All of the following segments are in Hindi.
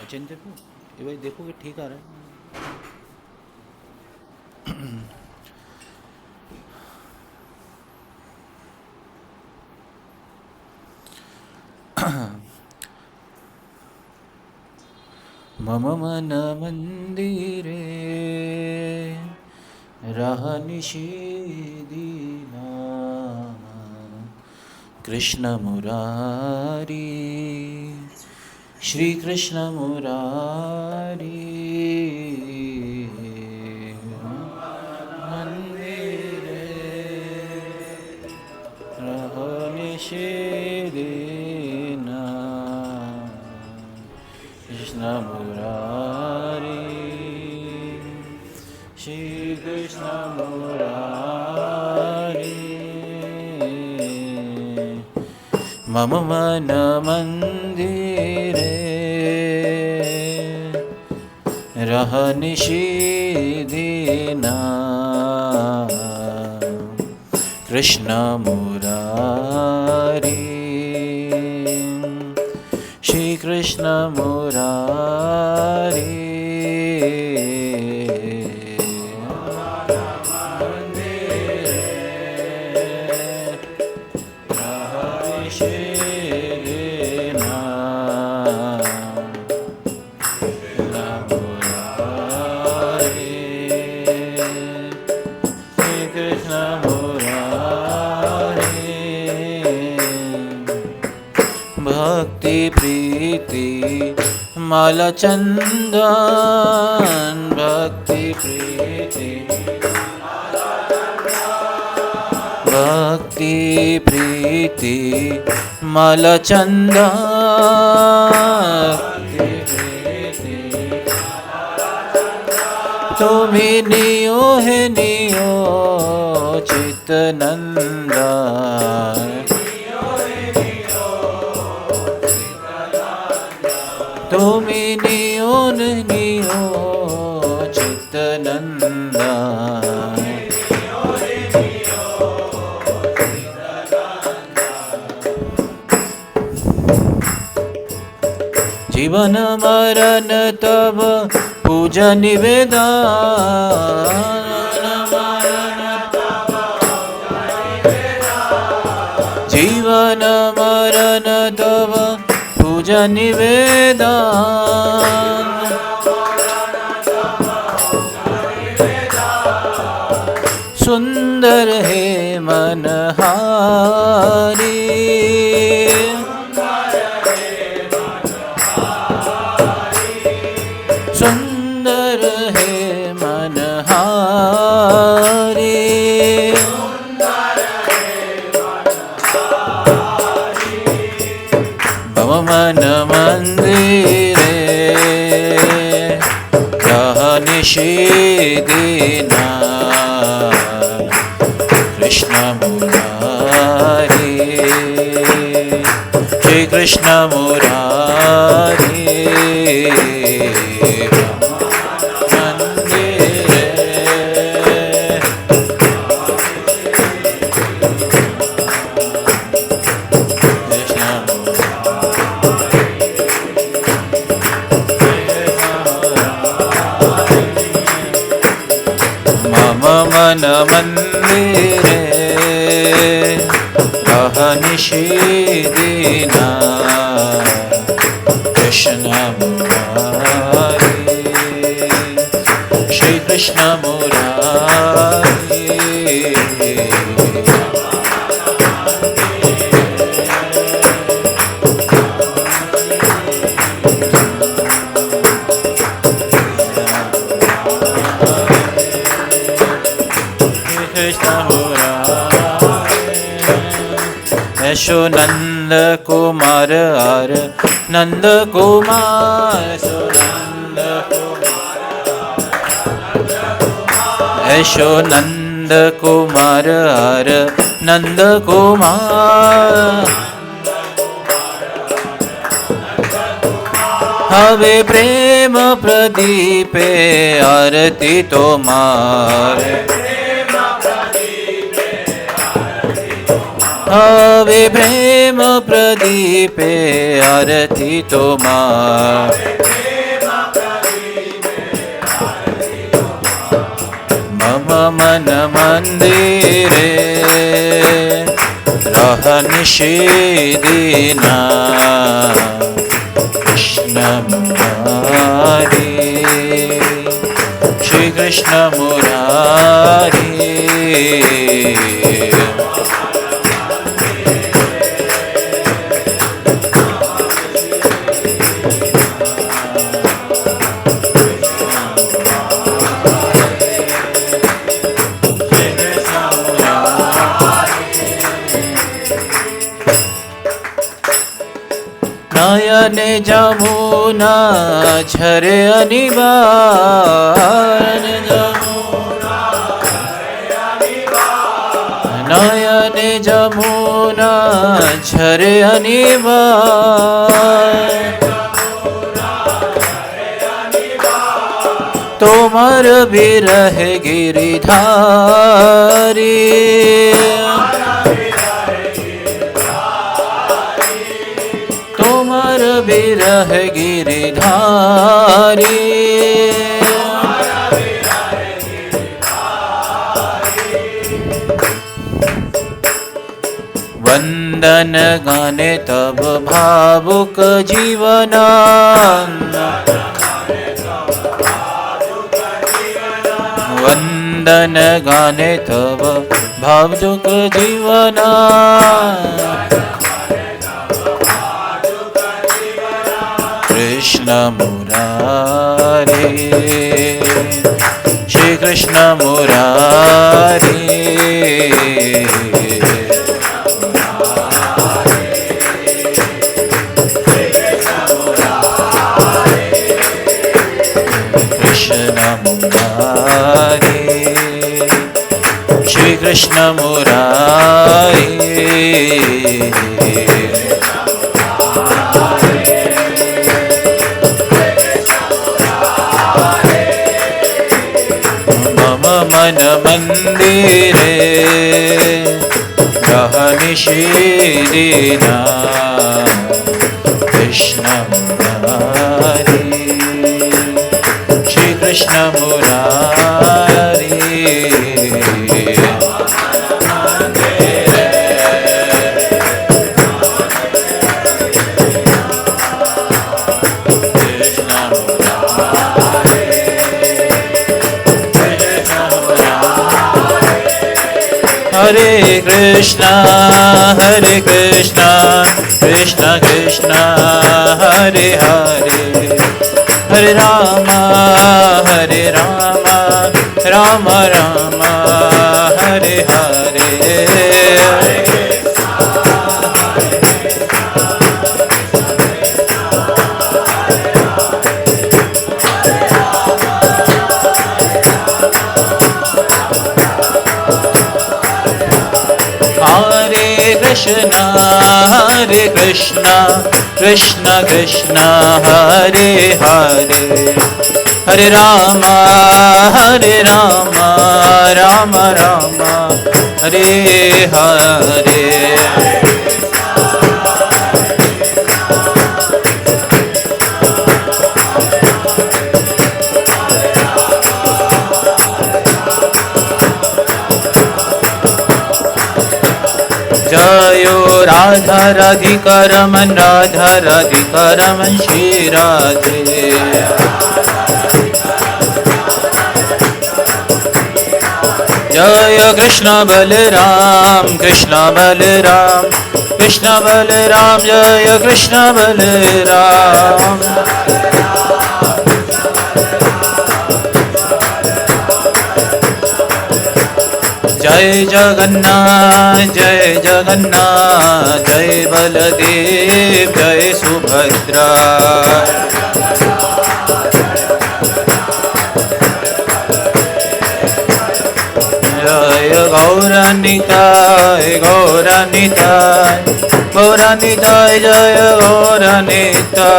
अचिंत्य को ये भाई देखो कि ठीक आ रहा है। मम मन मंदिरे रह निषेधीना कृष्ण मुरारी श्री कृष्ण मुरारी मंदिरे रह निषेधीना कृष्ण मुरारी श्री कृष्ण मुरारी मम मन मंदिरे रह निषेधीना कृष्ण मुरारी श्री कृष्ण मुरारी भक्ति प्रीति माला चंदन भक्ति प्रीति भक्ति प्रीति माला चंदन तुम्ही नियो है नियो चित्तनंदा तुम्ही नियो नियो चित्तनंदा जीवन मरण तब पूजा निवेदन जीवन मरण तब पूजा निवेदन सुंदर है मनहारी सुंदर है मनहारी मम मन मंदिरे रह निषेधीना कृष्ण मुरारी श्री कृष्ण मुरारी मन मंदिरे रह निषेधीना कृष्ण मुरारी श्री कृष्ण मुरारी यशो नंद कुमार हर नंद कुमार यशो नंद कुमार हर नंद कुमार हवे प्रेम प्रदीपे आरती तोमार હવે પ્રેમ પ્રદીપે આરતી તોમાં મમ મન મંદિરે રહનિષેદિના કૃષ્ણ મુરારી શ્રી કૃષ્ણ મુરારી નયને જમુના ઝરે અનિવાર નયને જમુના ઝરે અનિવાર તોમર વિરહ ગિરિધારી વિરહ ગિરિધારી વંદન ગાને તબ ભાવુક જીવના વંદન ગાને તબ ભાવુક જીવના કૃષ્ણ મુરારી શ્રી કૃષ્ણ મુરારી કૃષ્ણ મુરારી શ્રી કૃષ્ણ મુરારી મન મંદિરે રહનિષેદિના Krishna Murari Shri Krishna Murari Hare Krishna, Hare Krishna, Krishna Krishna, Hare Hare, Hare Rama, Hare Rama, Rama Rama, Hare Hare. Hare Krishna, Krishna Krishna, Hare Hare, Hare Rama, Hare Rama, Rama Rama, Hare Hare. जयो राधा राधिका रमन राधा राधिका रमन श्री राधे जय कृष्ण बलराम कृष्ण बलराम कृष्ण बलराम जय कृष्ण बलराम जय जगन्नाथ जय बलदेव जय सुभद्रा जय गौरानिताय गौरानिताय गौरानिताय जय गौरानिताय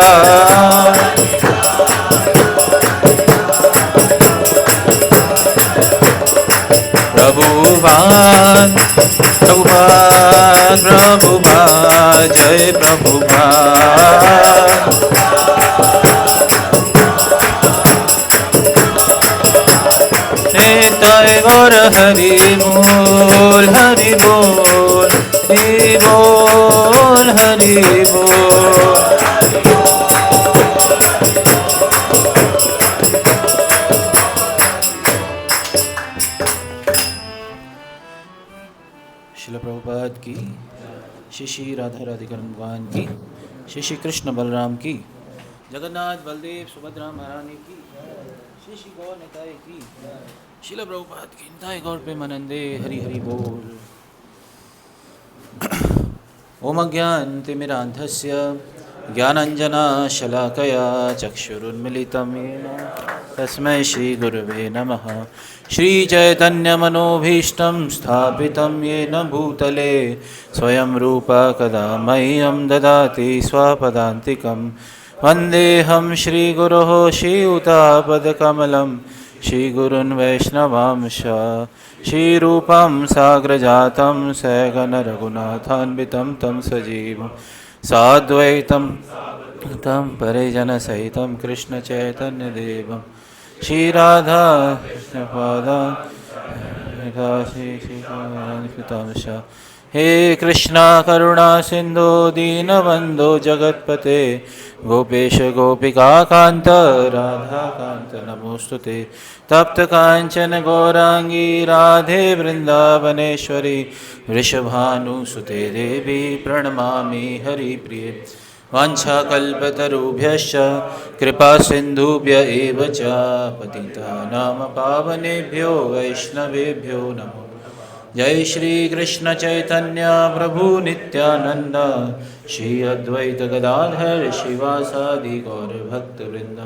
प्रभुपाद प्रभुपाद प्रभुपाद जय प्रभुपाद। निताय गौर हरि बोल हरि बोल हरि बोल हरि बोल। श्रील प्रभुपाद की, श्री श्री राधा राधिका भगवान की, श्री श्री कृष्ण बलराम की, जगन्नाथ बलदेव सुभद्रा महारानी की, श्री श्री गौर निताय की, श्रील प्रभुपाद की निताय गौर प्रेमानंदे हरि हरि बोल। ओम अज्ञानतिमिरान्धस्य ज्ञानाञ्जनशलाकया चक्षुरुन्मिलितं येन तस्मै श्रीगुरवे नमः। श्रीचैतन्यमनोभीष्टं स्थापितं येन भूतले स्वयं रूपा कदा मह्यं ददाति स्वपदान्तिकं। वन्देऽहं श्रीगुरोः श्रीयुतापदकमलं श्रीगुरून् वैष्णवांश। श्रीरूपं साग्रजातं सहगणरघुनाथान्वितं तं सजीवं साद्वैतं तं परिजनसहितं कृष्णचैतन्यदेवं श्रीराधापादांश। हे कृष्णा करुणा सिंधु दीनबन्धो जगत्पते गोपेश गोपिकान्त राधाकान्त नमोस्तुते। तप्त कांचन गौरांगी राधे वृंदावनेश्वरी वृषभानुसुते देवी प्रणमामि हरिप्रिये। वाञ्छाकल्पतरुभ्यश्च कृपा सिन्धुभ्य एव च पतितानां पावनेभ्यो वैष्णवेभ्यो नमो। जय श्री कृष्ण चैतन्य प्रभु नित्यानंद श्री अद्वैत गदाधर शिवासादि गौर भक्तवृंद।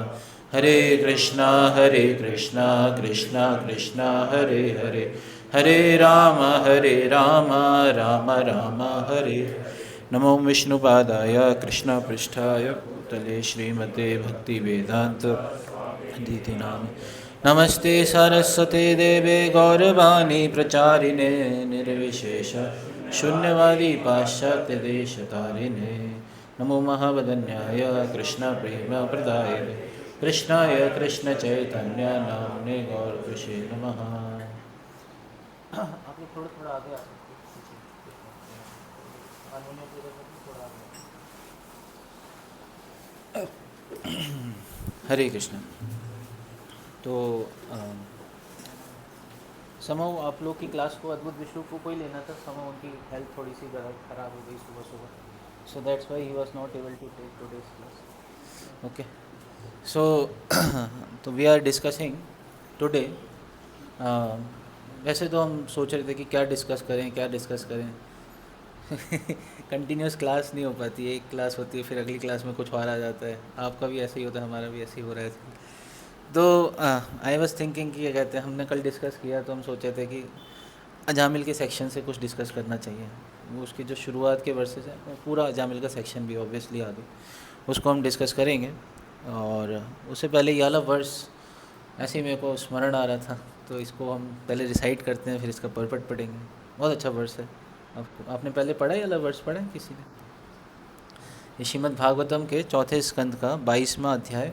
हरे कृष्णा कृष्णा कृष्णा हरे हरे, हरे राम राम राम हरे। नमो विष्णुपादाय कृष्णपृष्ठाय भूतले श्रीमते भक्तिवेदांत दीति नामे। नमस्ते सरस्वते देवे गौरवाणी प्रचारिणे निर्विशेष शून्यवादी पाश्चात्यदेशतारिणे। नमो महावदन्याय कृष्ण प्रेम प्रदायिने कृष्णाय कृष्ण चैतन्य नाम्ने गौरवृषे नमः। आप लोग थोड़ा आगे आ सकते हैं। हरे कृष्ण। तो समझ आप लोग की क्लास को अद्भुत विष्णु को कोई लेना था। समझ उनकी हेल्थ थोड़ी सी खराब हो गई सुबह, so that's why he was not able to take today's class. Okay, so तो वी आर डिस्कसिंग टुडे। वैसे तो हम सोच रहे थे कि क्या डिस्कस करें कंटिन्यूस क्लास नहीं हो पाती है, एक क्लास होती है फिर अगली क्लास में कुछ और आ जाता है। आपका भी ऐसे ही होता है, हमारा भी ऐसे ही हो रहा है। तो आई वाज थिंकिंग कि क्या कहते हैं, हमने कल डिस्कस किया तो हम सोचे थे कि अजामिल के सेक्शन से कुछ डिस्कस करना चाहिए। वो उसकी जो शुरुआत के वर्सेस है, पूरा अजामिल का सेक्शन भी ऑब्वियसली आगे उसको हम डिस्कस करेंगे। और उससे पहले ये वाला वर्स ऐसे ही मेरे को स्मरण आ रहा था, तो इसको हम पहले रिसाइट करते हैं फिर इसका परपट पढ़ेंगे। बहुत अच्छा वर्स है। आपने पहले पढ़ा ये वाला वर्स पढ़ा है किसी ने? ये श्रीमद् भागवतम के चौथे स्कंद का 22वां अध्याय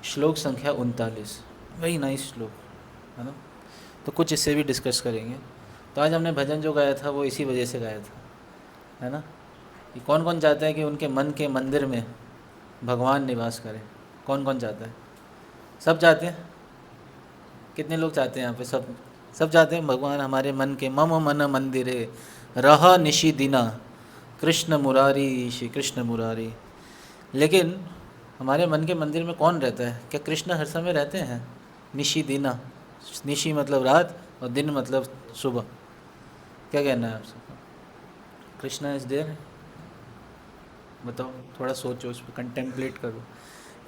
श्लोक संख्या 39। वही नाइस श्लोक है ना। तो कुछ इससे भी डिस्कस करेंगे। तो आज हमने भजन जो गाया था वो इसी वजह से गाया था, है ना। कि कौन कौन चाहता है कि उनके मन के मंदिर में भगवान निवास करे? कौन कौन चाहता है? सब चाहते हैं? कितने लोग चाहते हैं यहाँ पे? सब चाहते हैं भगवान हमारे मन के मम मन मंदिरे रहा निशि दिना कृष्ण मुरारी श्री कृष्ण मुरारी। लेकिन हमारे मन के मंदिर में कौन रहता है? क्या कृष्ण हर समय रहते हैं? निशि दिना, निशि मतलब रात और दिन मतलब सुबह। क्या कहना है आपसे? Krishna is there? बताओ, थोड़ा सोचो, उस पर कंटेम्पलेट करो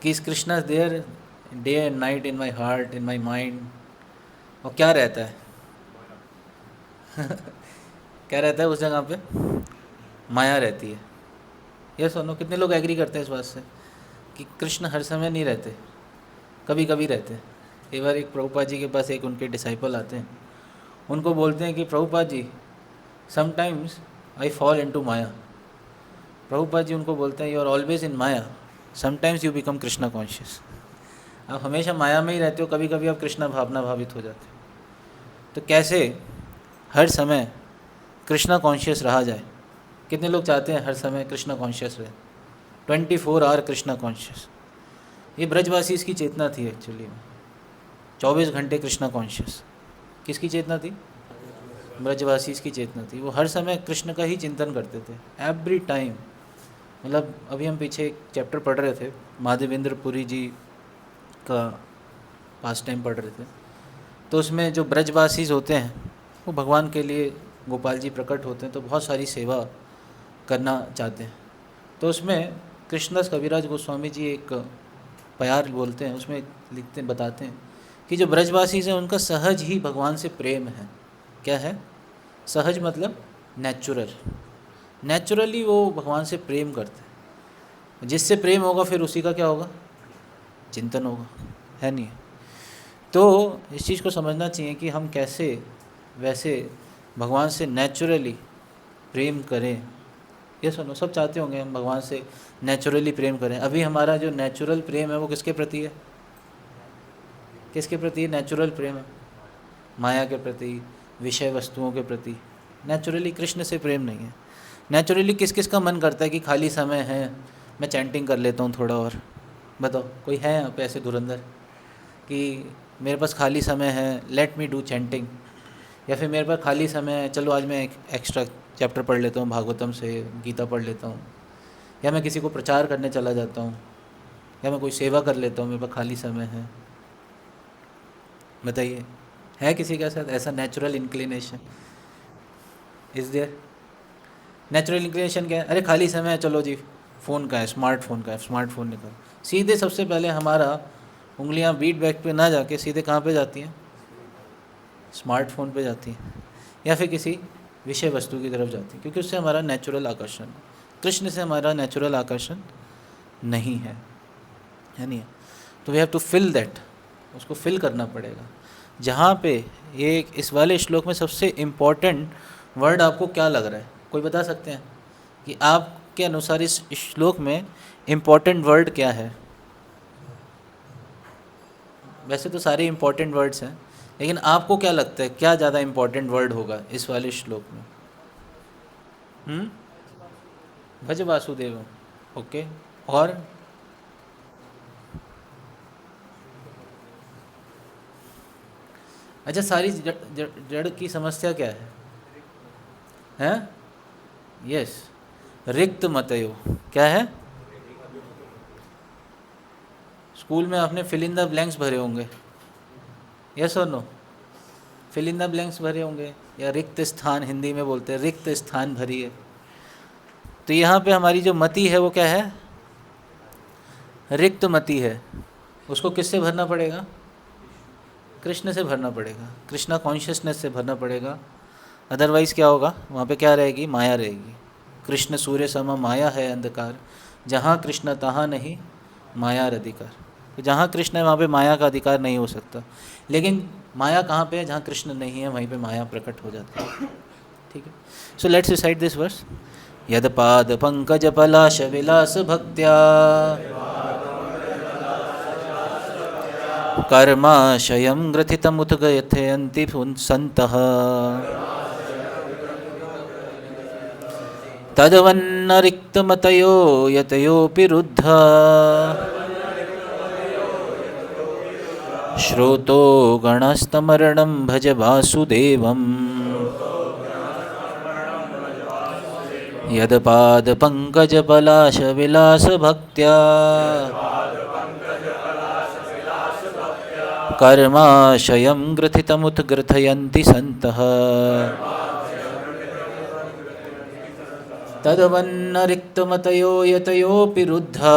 कि इस Krishna is there day and night in my heart, in my mind. और क्या रहता है क्या रहता है उस जगह पे? माया रहती है। ये सुनो, कितने लोग एग्री करते हैं इस बात से कि कृष्ण हर समय नहीं रहते, कभी कभी रहते हैं। एक बार एक प्रभुपाद जी के पास एक उनके डिसाइपल आते हैं, उनको बोलते हैं कि Prabhupada ji sometimes I fall into maya. Prabhupada ji उनको बोलते हैं, you are always in maya, sometimes you become Krishna conscious. आप हमेशा माया में ही रहते हो, कभी कभी आप कृष्णा भावना भावित हो जाते हो। तो कैसे हर समय कृष्णा कॉन्शियस रहा जाए? कितने लोग चाहते हैं हर समय कृष्णा कॉन्शियस रहे, 24 आवर कृष्णा कॉन्शियस? ये ब्रजवासी की चेतना थी एक्चुअली में, 24 घंटे कृष्णा कॉन्शियस। किसकी चेतना थी? ब्रजवासी की चेतना थी। वो हर समय कृष्ण का ही चिंतन करते थे, एवरी टाइम। मतलब अभी हम पीछे एक चैप्टर पढ़ रहे थे, माधवेंद्र पुरी जी का पास टाइम पढ़ रहे थे, तो उसमें जो ब्रजवासी होते हैं वो भगवान के लिए, गोपाल जी प्रकट होते हैं तो बहुत सारी सेवा करना चाहते हैं। तो उसमें कृष्णदास कविराज गोस्वामी जी एक प्यार बोलते हैं, उसमें लिखते बताते हैं कि जो ब्रजवासी हैं उनका सहज ही भगवान से प्रेम है। क्या है? सहज मतलब नेचुरल, नेचुरली वो भगवान से प्रेम करते हैं। जिससे प्रेम होगा फिर उसी का क्या होगा? चिंतन होगा, है नहीं? तो इस चीज़ को समझना चाहिए कि हम कैसे वैसे भगवान से नेचुरली प्रेम करें। ये सुनो, सब चाहते होंगे हम भगवान से नेचुरली प्रेम करें। अभी हमारा जो नेचुरल प्रेम है वो किसके प्रति है? किसके प्रति नेचुरल प्रेम है? माया के प्रति, विषय वस्तुओं के प्रति। नेचुरली कृष्ण से प्रेम नहीं है। नेचुरली किस किस का मन करता है कि खाली समय है मैं चैंटिंग कर लेता हूँ थोड़ा और? बताओ, कोई है यहाँ पे ऐसे धुरंधर कि मेरे पास खाली समय है, लेट मी डू चैंटिंग? या फिर मेरे पास खाली समय है, चलो आज मैं एक एक्स्ट्रा चैप्टर पढ़ लेता हूँ भागवतम से, गीता पढ़ लेता हूँ, या मैं किसी को प्रचार करने चला जाता हूँ, या मैं कोई सेवा कर लेता हूँ, मेरे पास खाली समय है? बताइए, है किसी के साथ ऐसा natural inclination? Is there? Natural inclination क्या है? अरे खाली समय है, चलो जी फ़ोन का है, स्मार्टफोन का है, स्मार्टफोन निकालो। सीधे सबसे पहले हमारा उंगलियां बीट बैक पे ना जाके सीधे कहाँ पे जाती हैं? स्मार्टफोन पे जाती हैं, या फिर किसी विषय वस्तु की तरफ जाती हैं, क्योंकि उससे हमारा नेचुरल आकर्षण, कृष्ण से हमारा नेचुरल आकर्षण नहीं है नहीं है। तो we have to fill that, उसको फिल करना पड़ेगा। जहाँ पे ये इस वाले श्लोक में सबसे इम्पोर्टेंट वर्ड आपको क्या लग रहा है? कोई बता सकते हैं कि आपके अनुसार इस श्लोक में इम्पोर्टेंट वर्ड क्या है? वैसे तो सारे इम्पोर्टेंट वर्ड्स हैं, लेकिन आपको क्या लगता है क्या ज़्यादा इम्पोर्टेंट वर्ड होगा इस वाले श्लोक में? भज वासुदेव, ओके। और अच्छा, सारी जड़ की समस्या क्या है? हैं? यस, रिक्त मतयो। क्या है? स्कूल में आपने फिल इन द ब्लैंक्स भरे होंगे, यस और no? Fill in the blanks भरे होंगे, या रिक्त स्थान हिंदी में बोलते हैं, रिक्त स्थान भरिए। तो यहाँ पे हमारी जो मति है वो क्या है? रिक्त मति है। उसको किससे भरना पड़ेगा? कृष्ण से भरना पड़ेगा, कृष्णा कॉन्शियसनेस से भरना पड़ेगा। अदरवाइज़ क्या होगा? वहाँ पे क्या रहेगी? माया रहेगी। कृष्ण सूर्य सम माया है अंधकार, जहाँ कृष्ण तहाँ नहीं माया अधिकार। तो जहाँ कृष्ण है वहाँ पे माया का अधिकार नहीं हो सकता। लेकिन माया कहाँ पे है? जहाँ कृष्ण नहीं है वहीं पे माया प्रकट हो जाती है। ठीक है, so let's recite this verse. यद पाद पंकज पलाश विलास भक्त्या कर्माशयं ग्रथितमुत गयथयन्ति सन्तः तदवन्न रिक्तमतयो यतयोऽपि रुद्धा श्रोतो गणस्तमरणं भज वासुदेवम् यदपादपङ्कजपलाशविलासभक्त्या कर्माशयं ग्रथितमुत ग्रथयन्ति सन्तः तदवन्न रिक्तमतयो यतयोऽपि रुद्धा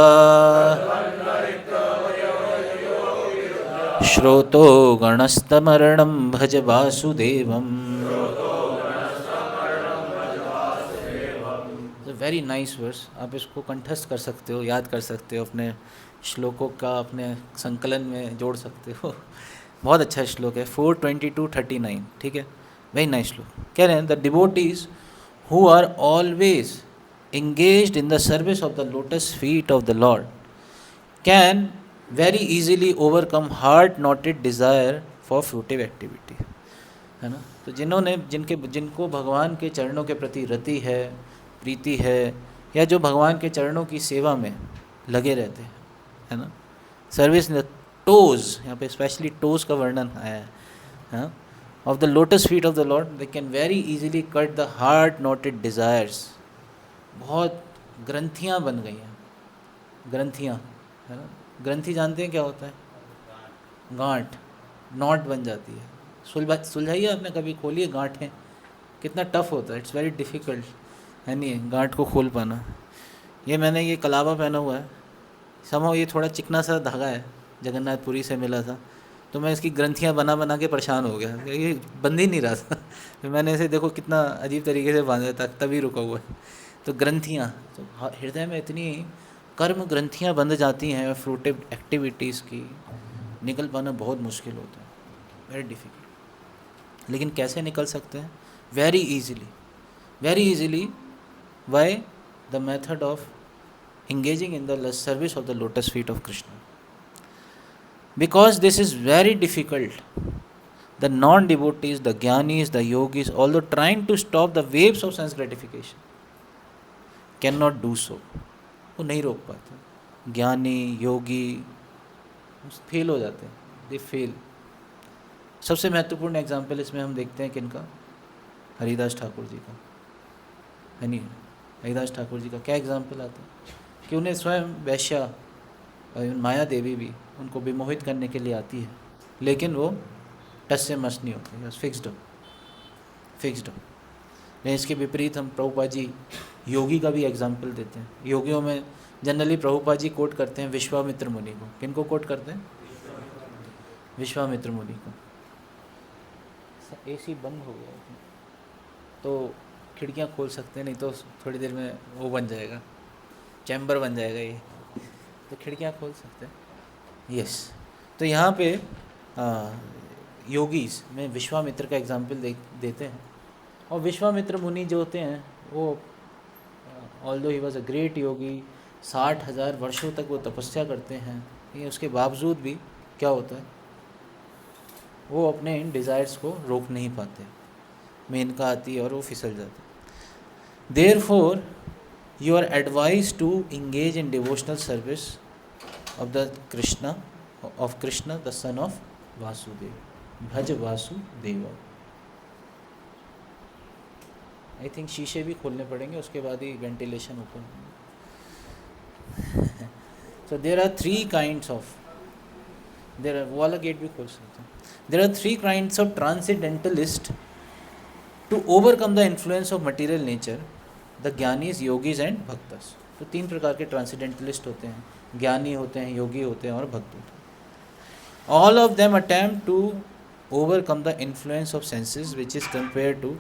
श्रोतो गणस्तमरणं भज वासुदेवम्। Very nice verse. आप इसको कंठस्थ कर सकते हो, याद कर सकते हो, अपने श्लोकों का अपने संकलन में जोड़ सकते हो। बहुत अच्छा श्लोक है, 4:22-39। ठीक है, वेरी नाइस श्लोक। कह रहे हैं the devotees who are always engaged in the service of the lotus feet of the Lord can very easily overcome hard knotted desire for fruitive activity, है ना। तो जिनको भगवान के चरणों के प्रति रति है, प्रीति है, या जो भगवान के चरणों की सेवा में लगे रहते हैं, है ना, सर्विस टोज, यहाँ पे स्पेशली टोज का वर्णन आया है, हाँ, of the lotus feet of the Lord, they can very easily cut the hard noted desires. बहुत ग्रंथियाँ बन गई हैं, ग्रंथियाँ, है ना। ग्रंथि जानते हैं क्या होता है? गांठ, नॉट बन जाती है। सुलझाइए, आपने कभी खोलिए गांठें, कितना टफ होता है, इट्स वेरी डिफ़िकल्ट, है नहीं, गांठ को खोल पाना। ये मैंने ये कलावा पहना हुआ है, समहाउ ये थोड़ा चिकना सा धागा है, जगन्नाथपुरी से मिला था, तो मैं इसकी ग्रंथियाँ बना बना के परेशान हो गया, ये बंद ही नहीं रहा था। तो मैंने इसे देखो कितना अजीब तरीके से बांधा था, तभी रुका हुआ है। तो ग्रंथियाँ, तो हृदय में इतनी कर्म ग्रंथियाँ बंध जाती हैं, फ्रूटिव एक्टिविटीज़ की निकल पाना बहुत मुश्किल होता है, वेरी डिफ़िकल्ट। लेकिन कैसे निकल सकते हैं? Very easily by the method of engaging in the service of the lotus feet of Krishna. Because this is very difficult, the non-devotees, the jnanis, the yogis, although trying to stop the waves of sense gratification, cannot do so. वो नहीं रोक पाते। ज्ञानी, योगी फेल हो जाते हैं, दे फेल। सबसे महत्वपूर्ण एग्जाम्पल इसमें हम देखते हैं किनका? हरिदास ठाकुर जी का, है नहीं? हरिदास ठाकुर जी का क्या एग्जाम्पल आता है कि उन्हें स्वयं वैश्या, माया देवी भी उनको विमोहित करने के लिए आती है, लेकिन वो टस से मस नहीं होते, बस फिक्स्ड हो। लेकिन इसके विपरीत हम प्रभुपाद जी योगी का भी एग्जाम्पल देते हैं। योगियों में जनरली प्रभुपाद जी कोट करते हैं विश्वामित्र मुनि को। किनको कोट करते हैं? विश्वामित्र मुनि को। एसी बंद हो गया है, तो खिड़कियाँ खोल सकते हैं, नहीं तो थोड़ी देर में वो बन जाएगा, चैम्बर बन जाएगा ये, तो खिड़कियाँ खोल सकते हैं। यस, तो यहाँ पे योगीज़ में विश्वामित्र का एग्जाम्पल देते हैं। और विश्वामित्र मुनि जो होते हैं वो although he was a great yogi, 60,000 वर्षों तक वो तपस्या करते हैं, लेकिन उसके बावजूद भी क्या होता है, वो अपने इन डिज़ायर्स को रोक नहीं पाते, मेनका आती है और वो फिसल जाते। Therefore, you are advised to engage in devotional service of the Krishna, the son of Vasudeva. Bhaj Vasudeva. I think शीशे भी खोलने पड़ेंगे, उसके बाद ही ventilation open. So there are three kinds of, वो वाला गेट भी खोल सकते हैं। There are three kinds of transcendentalists to overcome the influence of material nature, the jnanis, yogis and bhaktas. तो 3 प्रकार के ट्रांसेंडेंटलिस्ट होते हैं, ज्ञानी होते हैं, योगी होते हैं और भक्त होते हैं। All of them attempt to overcome the influence of senses which is compare to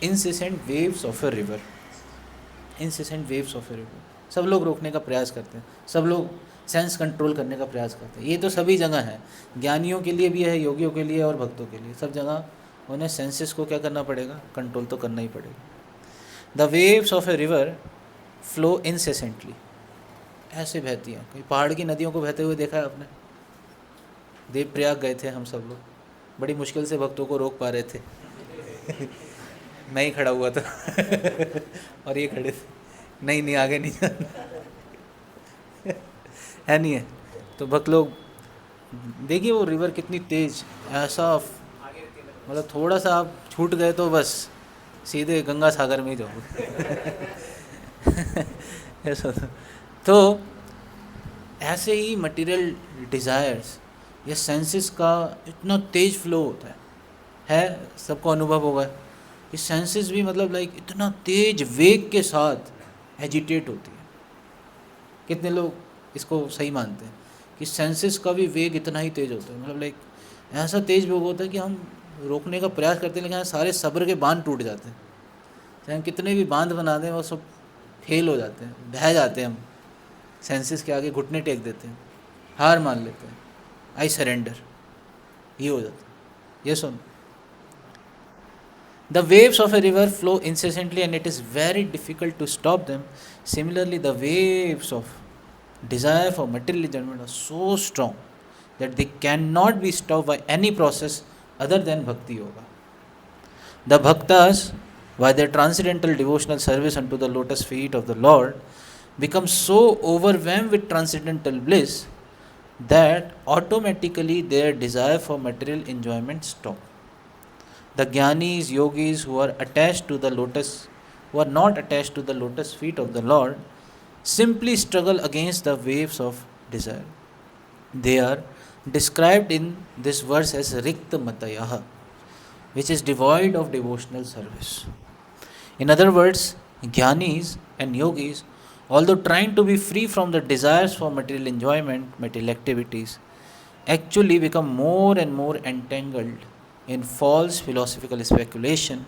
incessant waves of a river. Incessant waves of a river सब लोग रोकने का प्रयास करते हैं, सब लोग सेंस कंट्रोल करने का प्रयास करते हैं। ये तो सभी जगह है, ज्ञानियों के लिए भी है, योगियों के लिए और भक्तों के लिए, सब जगह उन्हें सेंसेस को क्या करना पड़ेगा? कंट्रोल तो करना ही पड़ेगा। The waves of a river flow incessantly, ऐसे बहती हैं। कोई पहाड़ की नदियों को बहते हुए देखा है आपने? देवप्रयाग गए थे हम सब लोग, बड़ी मुश्किल से भक्तों को रोक पा रहे थे मैं ही खड़ा हुआ था और ये खड़े थे, नहीं आगे नहीं जाना है, नहीं है। तो भक्त लोग देखिए वो रिवर कितनी तेज, ऐसा मतलब थोड़ा सा आप छूट गए तो बस सीधे गंगा सागर में ही जाओगे ऐसा। तो ऐसे ही मटेरियल डिज़ायर्स या सेंसेस का इतना तेज फ्लो होता है सबको अनुभव होगा कि सेंसेस भी मतलब लाइक इतना तेज वेग के साथ एजिटेट होती है। कितने लोग इसको सही मानते हैं कि सेंसेस का भी वेग इतना ही तेज होता है, मतलब लाइक ऐसा तेज वेग होता है कि हम रोकने का प्रयास करते हैं लेकिन सारे सब्र के बांध टूट जाते हैं। चाहे हम कितने भी बांध बना दें वो सब फेल हो जाते हैं, बह जाते हैं। हम सेंसेस के आगे घुटने टेक देते हैं, हार मान लेते हैं, आई सरेंडर, ये हो जाता है। ये सुन, The waves of a river flow incessantly and it is very difficult to stop them. Similarly, the waves of desire for material enjoyment are so strong that they cannot be stopped by any process other than bhakti yoga. The bhaktas, by their transcendental devotional service unto the lotus feet of the Lord, become so overwhelmed with transcendental bliss that automatically their desire for material enjoyment stops. The jnanis, yogis who are attached to the lotus, who are not attached to the lotus feet of the Lord, simply struggle against the waves of desire. They are described in this verse as Rikta Matayaha, which is devoid of devotional service. In other words, jnanis and yogis, although trying to be free from the desires for material enjoyment, material activities, actually become more and more entangled in false philosophical speculation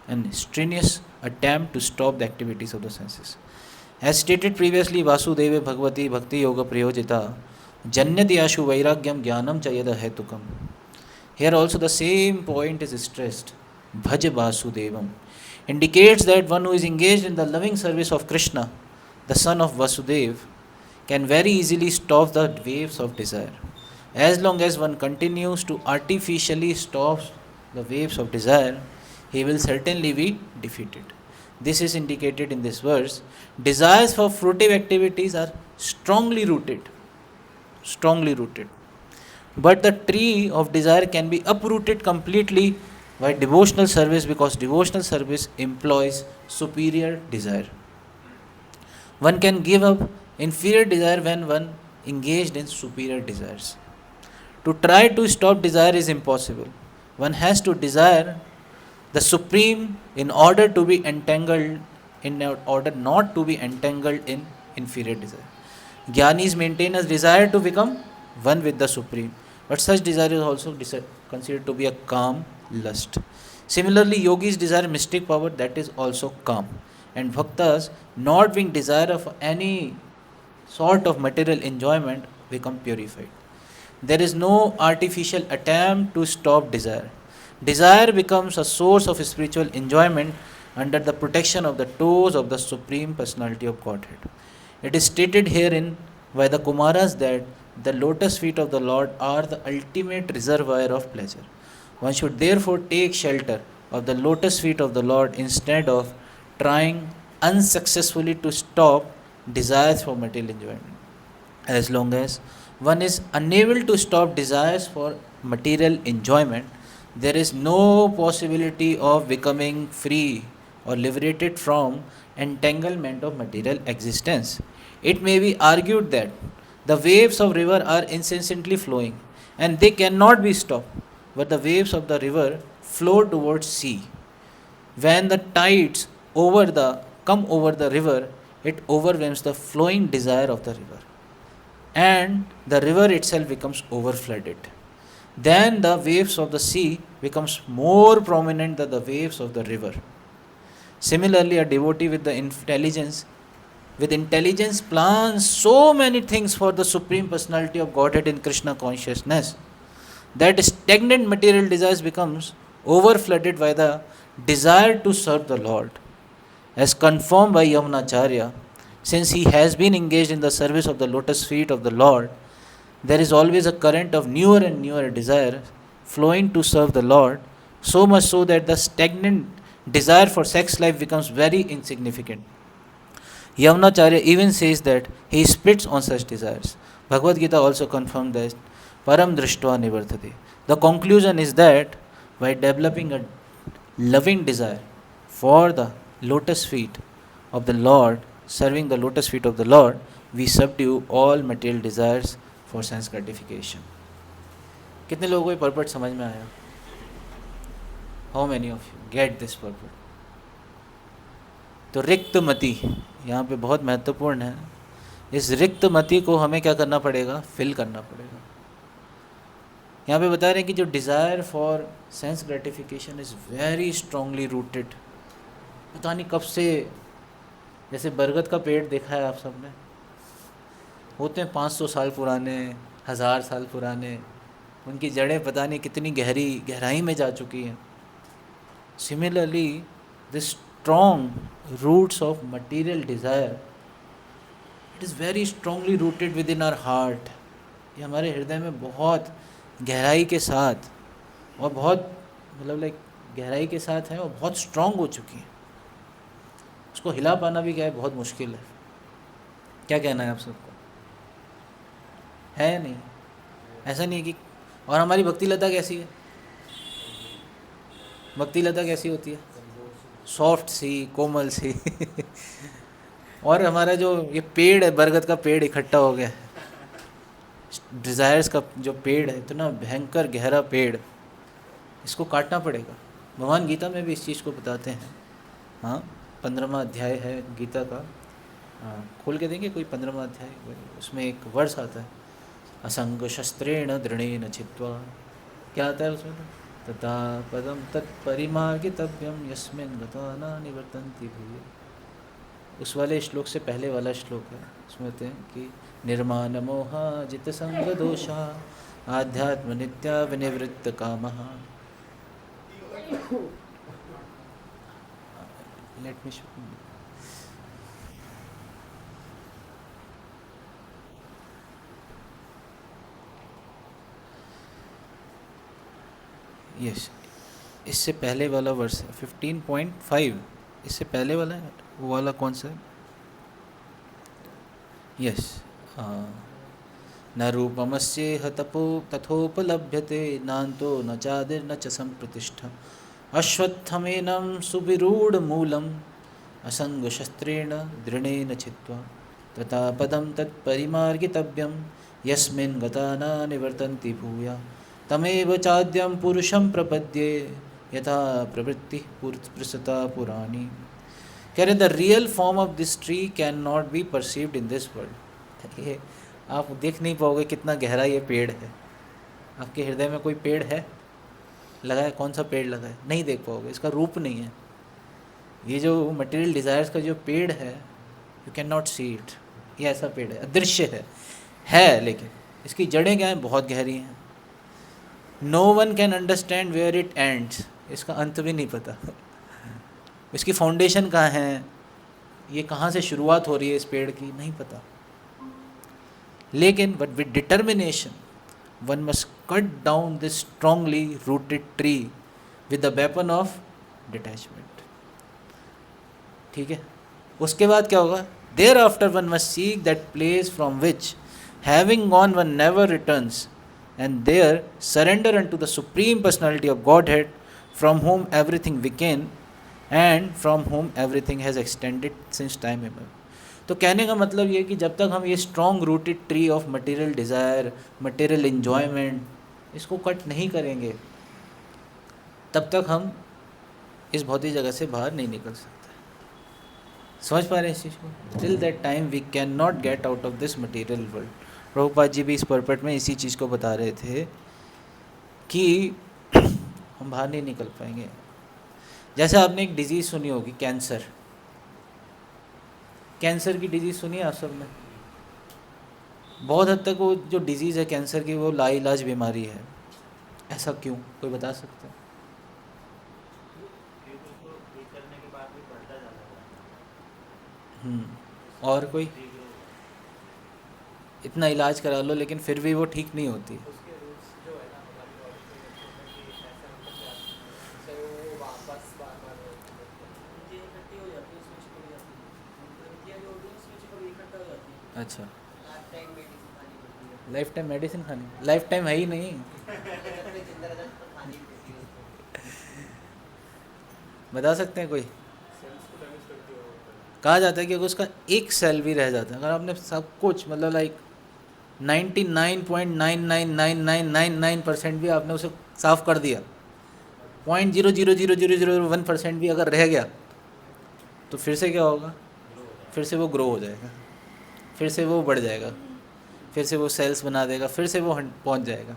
and strenuous attempt to stop the activities of the senses. As stated previously, Vasudeva Bhagavati Bhakti Yoga Prayojita Janyati Ashu Vairagyam Jnanam Chayada Hetukam. Here also the same point is stressed. Bhaj Vasudevam indicates that one who is engaged in the loving service of Krishna, the son of Vasudeva, can very easily stop the waves of desire. As long as one continues to artificially stop the waves of desire, he will certainly be defeated. This is indicated in this verse. Desires for fruitive activities are strongly rooted. Strongly rooted. But the tree of desire can be uprooted completely by devotional service because devotional service employs superior desire. One can give up inferior desire when one engaged in superior desires. To try to stop desire is impossible. One has to desire the supreme in order to be entangled, in order not to be entangled in inferior desire. Jnanis maintain a desire to become one with the supreme, but such desire is also considered to be a calm lust. Similarly, yogis desire mystic power, that is also calm, and bhaktas, not being desire of any sort of material enjoyment, become purified. There is no artificial attempt to stop desire. Desire becomes a source of spiritual enjoyment under the protection of the toes of the Supreme Personality of Godhead. It is stated herein by the Kumaras that the lotus feet of the Lord are the ultimate reservoir of pleasure. One should therefore take shelter of the lotus feet of the Lord instead of trying unsuccessfully to stop desires for material enjoyment. As long as one is unable to stop desires for material enjoyment, there is no possibility of becoming free or liberated from entanglement of material existence. It may be argued that the waves of river are incessantly flowing and they cannot be stopped, but the waves of the river flow towards sea. When the tides come over the river, it overwhelms the flowing desire of the river, and the river itself becomes overflooded. Then the waves of the sea becomes more prominent than the waves of the river. Similarly, a devotee with intelligence plans so many things for the Supreme Personality of Godhead in Krishna consciousness that stagnant material desires becomes overflooded by the desire to serve the Lord. As confirmed by Yamunacharya, since he has been engaged in the service of the lotus feet of the Lord, there is always a current of newer and newer desire flowing to serve the Lord, so much so that the stagnant desire for sex life becomes very insignificant. Yamunacharya even says that he spits on such desires. Bhagavad Gita also confirmed that param drishtva nivartate. The conclusion is that by developing a loving desire for the lotus feet of the Lord, serving the lotus feet of the Lord, we subdue all material desires for sense gratification. कितने लोगों को ये पर्पट समझ में आया? How many of you get this purport? तो रिक्त मति यहाँ पे बहुत महत्वपूर्ण है. इस रिक्त मति को हमें क्या करना पड़ेगा? फिल करना पड़ेगा. यहाँ पे बता रहे हैं कि जो desire for sense gratification is very strongly rooted. पता नहीं कब से, जैसे बरगद का पेड़ देखा है आप सब ने, होते हैं 500 साल पुराने, 1000 साल पुराने, उनकी जड़ें पता नहीं कितनी गहराई में जा चुकी हैं. Similarly, the strong roots of material desire, it is very strongly rooted within our heart. ये हमारे हृदय में बहुत गहराई के साथ और बहुत मतलब लाइक गहराई के साथ है और बहुत स्ट्रांग हो चुकी है. उसको हिला पाना भी क्या है, बहुत मुश्किल है. क्या कहना है आप सबको, है या नहीं? ऐसा नहीं है कि. और हमारी भक्ति लता कैसी है? भक्ति लता कैसी होती है? सॉफ्ट सी, कोमल सी. और हमारा जो ये पेड़ है, बरगद का पेड़ इकट्ठा हो गया है, डिज़ायर्स का जो पेड़ है, इतना भयंकर गहरा पेड़, इसको काटना पड़ेगा. भगवान गीता में भी इस चीज़ को बताते हैं. हाँ, 15वां अध्याय है गीता का. हाँ, खोल के देंगे कोई 15वां अध्याय, उसमें एक वर्ष आता है, असंग शस्त्रेण दृढ़ेन छित्त्वा. क्या आता है उसमें? तथा पदम तत्परिमार्गितव्यम यस्मिन् गता न निवर्तन्ति भूय. उस वाले श्लोक से पहले वाला श्लोक है, उसमें कहते हैं कि निर्माण मोहा जित संग दोषा आध्यात्म नित्या विनिवृत्त कामः. Let me show. यस, इससे पहले वाला वर्ष है 15.5. इससे पहले वाला है, वो वाला कौन सा है? यस. न रूपमस्येह तपो तथोपलभ्यते नान्तो न चादिर्न च संप्रतिष्ठा अश्वत्थमेनं सुविरूढमूलम् असंगशस्त्रेण दृढेन छित्त्वा तथा पदं तत्परिमार्गितव्यं यस्मिन् गता न निवर्तन्ति भूया तमेव चाद्यं पुरुषं प्रपद्ये यथा प्रवृत्ति प्रसृता पुराणी. कह रहे the real form of this tree can not be perceived in this world. ये आप देख नहीं पाओगे कितना गहरा ये पेड़ है. आपके हृदय में कोई पेड़ है लगा है? कौन सा पेड़ लगा है? नहीं देख पाओगे, इसका रूप नहीं है. ये जो मटेरियल डिज़ायर्स का जो पेड़ है, you can not see it. ये ऐसा पेड़ है, अदृश्य है लेकिन इसकी जड़ें क्या हैं? बहुत गहरी हैं. No one can understand where it ends. इसका अंत भी नहीं पता. इसकी फाउंडेशन कहाँ है, ये कहाँ से शुरुआत हो रही है इस पेड़ की, नहीं पता. लेकिन but with determination one must cut down this strongly rooted tree with the weapon of detachment. ठीक है, उसके बाद क्या होगा? Thereafter one must seek that place from which having gone one never returns and there surrender unto the supreme personality of Godhead from whom everything began and from whom everything has extended since time immemorial. तो कहने का मतलब ये कि जब तक हम ये strong rooted tree of material desire, material enjoyment, इसको कट नहीं करेंगे, तब तक हम इस भौतिक जगह से बाहर नहीं निकल सकते. समझ पा रहे हैं इस चीज़ को? Till that time we can not get out of this material world. Prabhupada ji भी इस पर्पट में इसी चीज़ को बता रहे थे कि हम बाहर नहीं निकल पाएंगे. जैसे आपने एक डिजीज़ सुनी होगी, कैंसर. कैंसर की डिजीज़ सुनी है आप सब ने? बहुत हद तक वो जो डिजीज़ है कैंसर की, वो लाइलाज बीमारी है. ऐसा क्यों, कोई बता सकता है? और कोई? इतना इलाज करा लो लेकिन फिर भी वो ठीक नहीं होती. अच्छा, लाइफ टाइम मेडिसिन खानी? लाइफ टाइम है ही नहीं. बता सकते हैं कोई? कहा जाता है कि अगर उसका एक सेल भी रह जाता है, अगर आपने सब कुछ मतलब लाइक 99.999999% भी आपने उसे साफ़ कर दिया, 0.0000001% भी अगर रह गया, तो फिर से क्या होगा? फिर से वो ग्रो हो जाएगा, फिर से वो बढ़ जाएगा, फिर से वो सेल्स बना देगा, फिर से वो पहुंच जाएगा.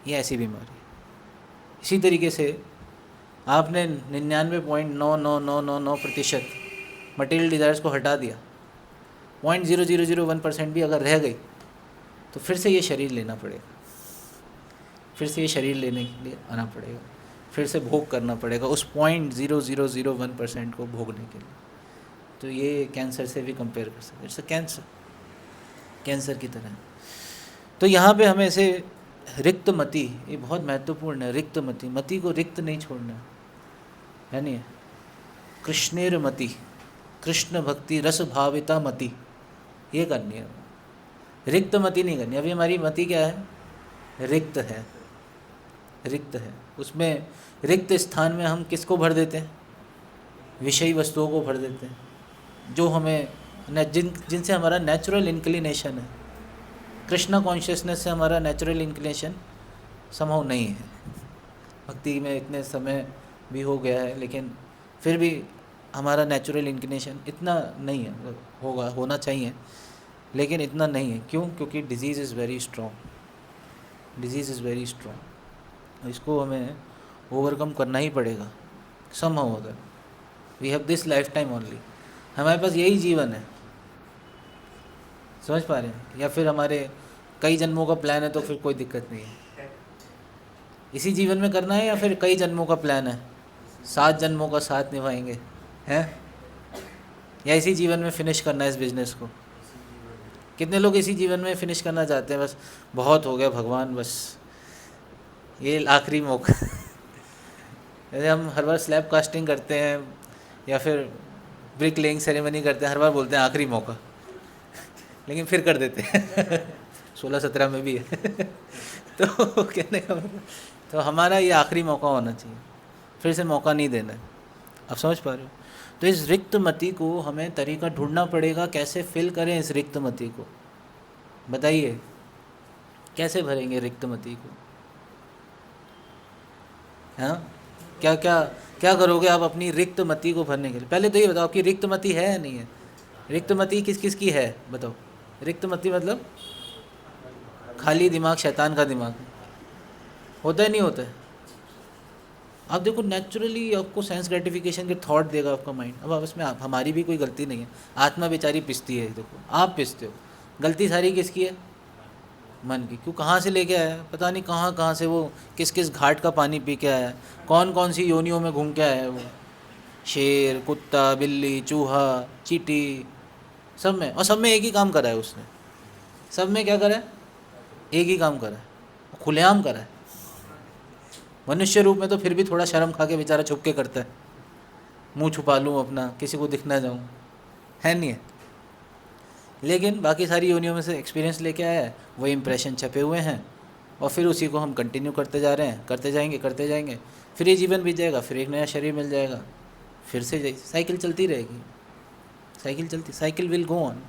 ये ऐसी बीमारी. इसी तरीके से आपने 99.99999% मटेरियल डिज़ायर्स को हटा दिया, 0.0001% भी अगर रह गई, तो फिर से ये शरीर लेना पड़ेगा, फिर से ये शरीर लेने के लिए आना पड़ेगा, फिर से भोग करना पड़ेगा उस 0.0001% को भोगने के लिए। तो ये कैंसर से भी कंपेयर कर सकते, इट्स अ कैंसर, कैंसर की तरह। तो यहाँ पे हमें ऐसे रिक्त मति, ये बहुत महत्वपूर्ण है। रिक्त मति, मति को रिक्त नहीं छोड़ना है नहीं। कृष्णेर मति, कृष्ण भक्ति रस भाविता मति, ये करनी है, रिक्त मति नहीं करनी। अभी हमारी मति क्या है? रिक्त है, रिक्त है। उसमें रिक्त स्थान में हम किसको भर देते हैं? विषयी वस्तुओं को भर देते हैं, जो हमें जिनसे हमारा नेचुरल इंक्लिनेशन है। कृष्णा कॉन्शियसनेस से हमारा नेचुरल इंक्लिनेशन संभव नहीं है। भक्ति में इतने समय भी हो गया है, लेकिन फिर भी हमारा नेचुरल इंक्लिनेशन इतना नहीं है, होगा, होना चाहिए, लेकिन इतना नहीं है। क्यों? क्योंकि disease is very strong, disease is very strong. इसको हमें ओवरकम करना ही पड़ेगा, संभव होगा। We have this lifetime only, हमारे पास यही जीवन है, समझ पा रहे हैं? या फिर हमारे कई जन्मों का प्लान है, तो फिर कोई दिक्कत नहीं है। इसी जीवन में करना है या फिर कई जन्मों का प्लान है, 7 जन्मों का साथ निभाएंगे हैं, या इसी जीवन में फिनिश करना है इस बिज़नेस को? कितने लोग इसी जीवन में फिनिश करना चाहते हैं? बस बहुत हो गया भगवान, बस ये आखिरी मौका। जैसे हम हर बार स्लैब कास्टिंग करते हैं या फिर ब्रिक लेइंग सेरेमनी करते हैं, हर बार बोलते हैं आखिरी मौका, लेकिन फिर कर देते हैं। 16-17 में भी है। तो कहने का तो हमारा ये आखिरी मौका होना चाहिए, फिर से मौका नहीं देना है। आप समझ पा रहे हो? तो इस रिक्त मति को हमें तरीका ढूंढना पड़ेगा, कैसे फिल करें इस रिक्त मति को। बताइए कैसे भरेंगे रिक्त मति को? हाँ, क्या क्या क्या करोगे आप अपनी रिक्त मति को भरने के लिए? पहले तो ये बताओ कि रिक्त मति है या नहीं है? रिक्त मति किस किस की है बताओ? रिक्त मति मतलब खाली दिमाग, शैतान का दिमाग। होता है नहीं होता है? आप देखो, नेचुरली आपको सेंस ग्रेटिफिकेशन के थॉट देगा आपका माइंड। अब इसमें हमारी भी कोई गलती नहीं है, आत्मा बेचारी पिसती है। देखो आप पिसते हो, गलती सारी किसकी है? मन की। क्यों? कहाँ से लेके आया है? पता नहीं कहाँ कहाँ से वो किस किस घाट का पानी पी के आया है, कौन कौन सी योनियों में घूम के आया है वो। शेर, कुत्ता, बिल्ली, चूहा, चींटी, सब में। और सब में एक ही काम करा है उसने। सब में क्या करा है? एक ही काम करा है, खुलेआम करा है। मनुष्य रूप में तो फिर भी थोड़ा शर्म खा के बेचारा छुप के करता है, मुंह छुपा लूँ अपना, किसी को दिख ना जाऊँ, है नहीं है? लेकिन बाकी सारी योनियों में से एक्सपीरियंस लेके आया है, वही इंप्रेशन छपे हुए हैं, और फिर उसी को हम कंटिन्यू करते जा रहे हैं, करते जाएंगे। फिर ये जीवन बीत जाएगा, फिर एक नया शरीर मिल जाएगा, फिर से साइकिल चलती रहेगी, साइकिल विल गो ऑन।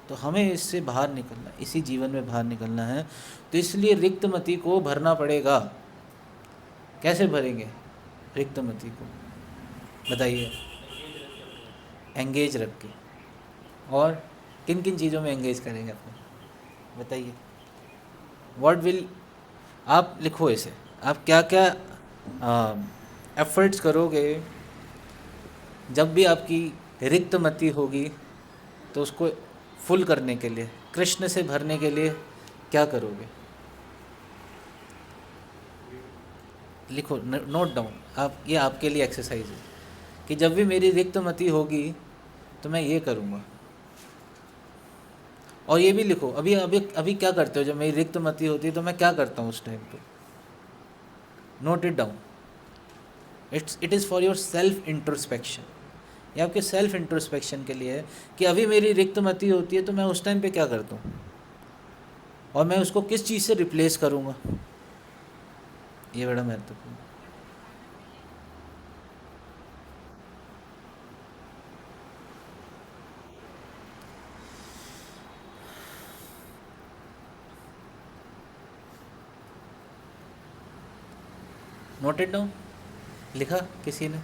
तो हमें इससे बाहर निकलना, इसी जीवन में बाहर निकलना है। तो इसलिए रिक्त मति को भरना पड़ेगा। कैसे भरेंगे रिक्त मति को? बताइए। एंगेज रख के। और किन किन चीज़ों में एंगेज करेंगे अपने? बताइए। व्हाट विल, आप लिखो इसे, आप क्या क्या एफर्ट्स करोगे जब भी आपकी रिक्त मति होगी, तो उसको फुल करने के लिए, कृष्ण से भरने के लिए क्या करोगे? लिखो, नोट डाउन। आप, ये आपके लिए एक्सरसाइज है कि जब भी मेरी रिक्त मति होगी तो मैं ये करूँगा। और ये भी लिखो, अभी अभी अभी क्या करते हो जब मेरी रिक्त मति होती है, तो मैं क्या करता हूँ उस टाइम पे। Note it down. It is for your self introspection. ये आपके सेल्फ इंट्रोस्पेक्शन के लिए है कि अभी मेरी रिक्त मति होती है तो मैं उस टाइम पे क्या करता हूँ, और मैं उसको किस चीज़ से रिप्लेस करूँगा। ये बड़ा महत्वपूर्ण। नोटेड डाउन, लिखा किसी ने?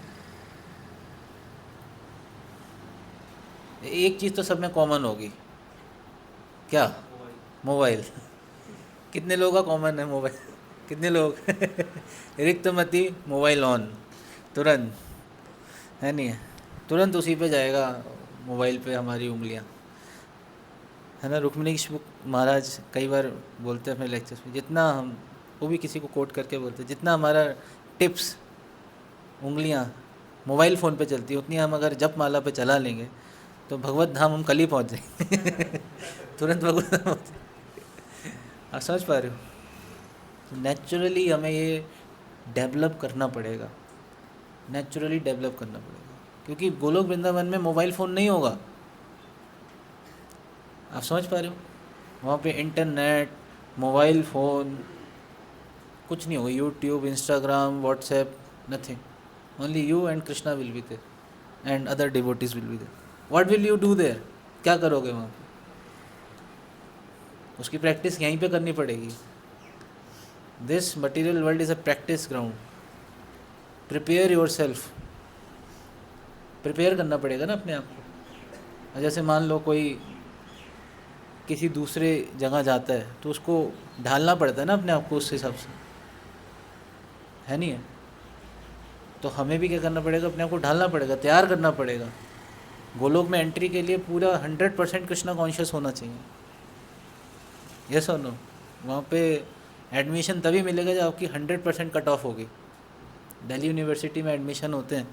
एक चीज़ तो सब में कॉमन होगी, क्या? मोबाइल। कितने लोगों का कॉमन है मोबाइल? कितने लोग? रिक्त मति, मोबाइल ऑन, तुरंत, है नहीं है? तुरंत उसी पे जाएगा, मोबाइल पे हमारी उंगलियां, है ना? रुक्मिणी महाराज कई बार बोलते हैं अपने लेक्चर्स में, जितना हम, वो भी किसी को कोट करके बोलते हैं, जितना हमारा टिप्स, उंगलियां मोबाइल फ़ोन पे चलती है, उतनी हम अगर जप माला पे चला लेंगे तो भगवत धाम हम कल ही पहुंच जाएंगे। तुरंत भगवत धाम पहुंच जाएंगे। आप समझ पा रहे हो? नेचुरली हमें ये डेवलप करना पड़ेगा, नेचुरली डेवलप करना पड़ेगा, क्योंकि गोलोक वृंदावन में मोबाइल फ़ोन नहीं होगा। आप समझ पा रहे हो? वहाँ पे इंटरनेट, मोबाइल फ़ोन कुछ नहीं होगा, YouTube, Instagram, WhatsApp, nothing. Only you and Krishna will be there and other devotees will be there. What will you do there? क्या करोगे वहाँ पे? उसकी प्रैक्टिस यहीं पे करनी पड़ेगी। This material world is a practice ground. Prepare your self, prepare करना पड़ेगा ना अपने आप को। जैसे मान लो कोई किसी दूसरे जगह जाता है तो उसको ढालना पड़ता है ना अपने आप को उस हिसाब से, है नहीं है? तो हमें भी क्या करना पड़ेगा, अपने आप को ढालना पड़ेगा, तैयार करना पड़ेगा। गोलोक में एंट्री के लिए पूरा 100% कृष्णा कॉन्शियस होना चाहिए। यस और नो? वहाँ पे एडमिशन तभी मिलेगा जब आपकी 100% कट ऑफ होगी। दिल्ली यूनिवर्सिटी में एडमिशन होते हैं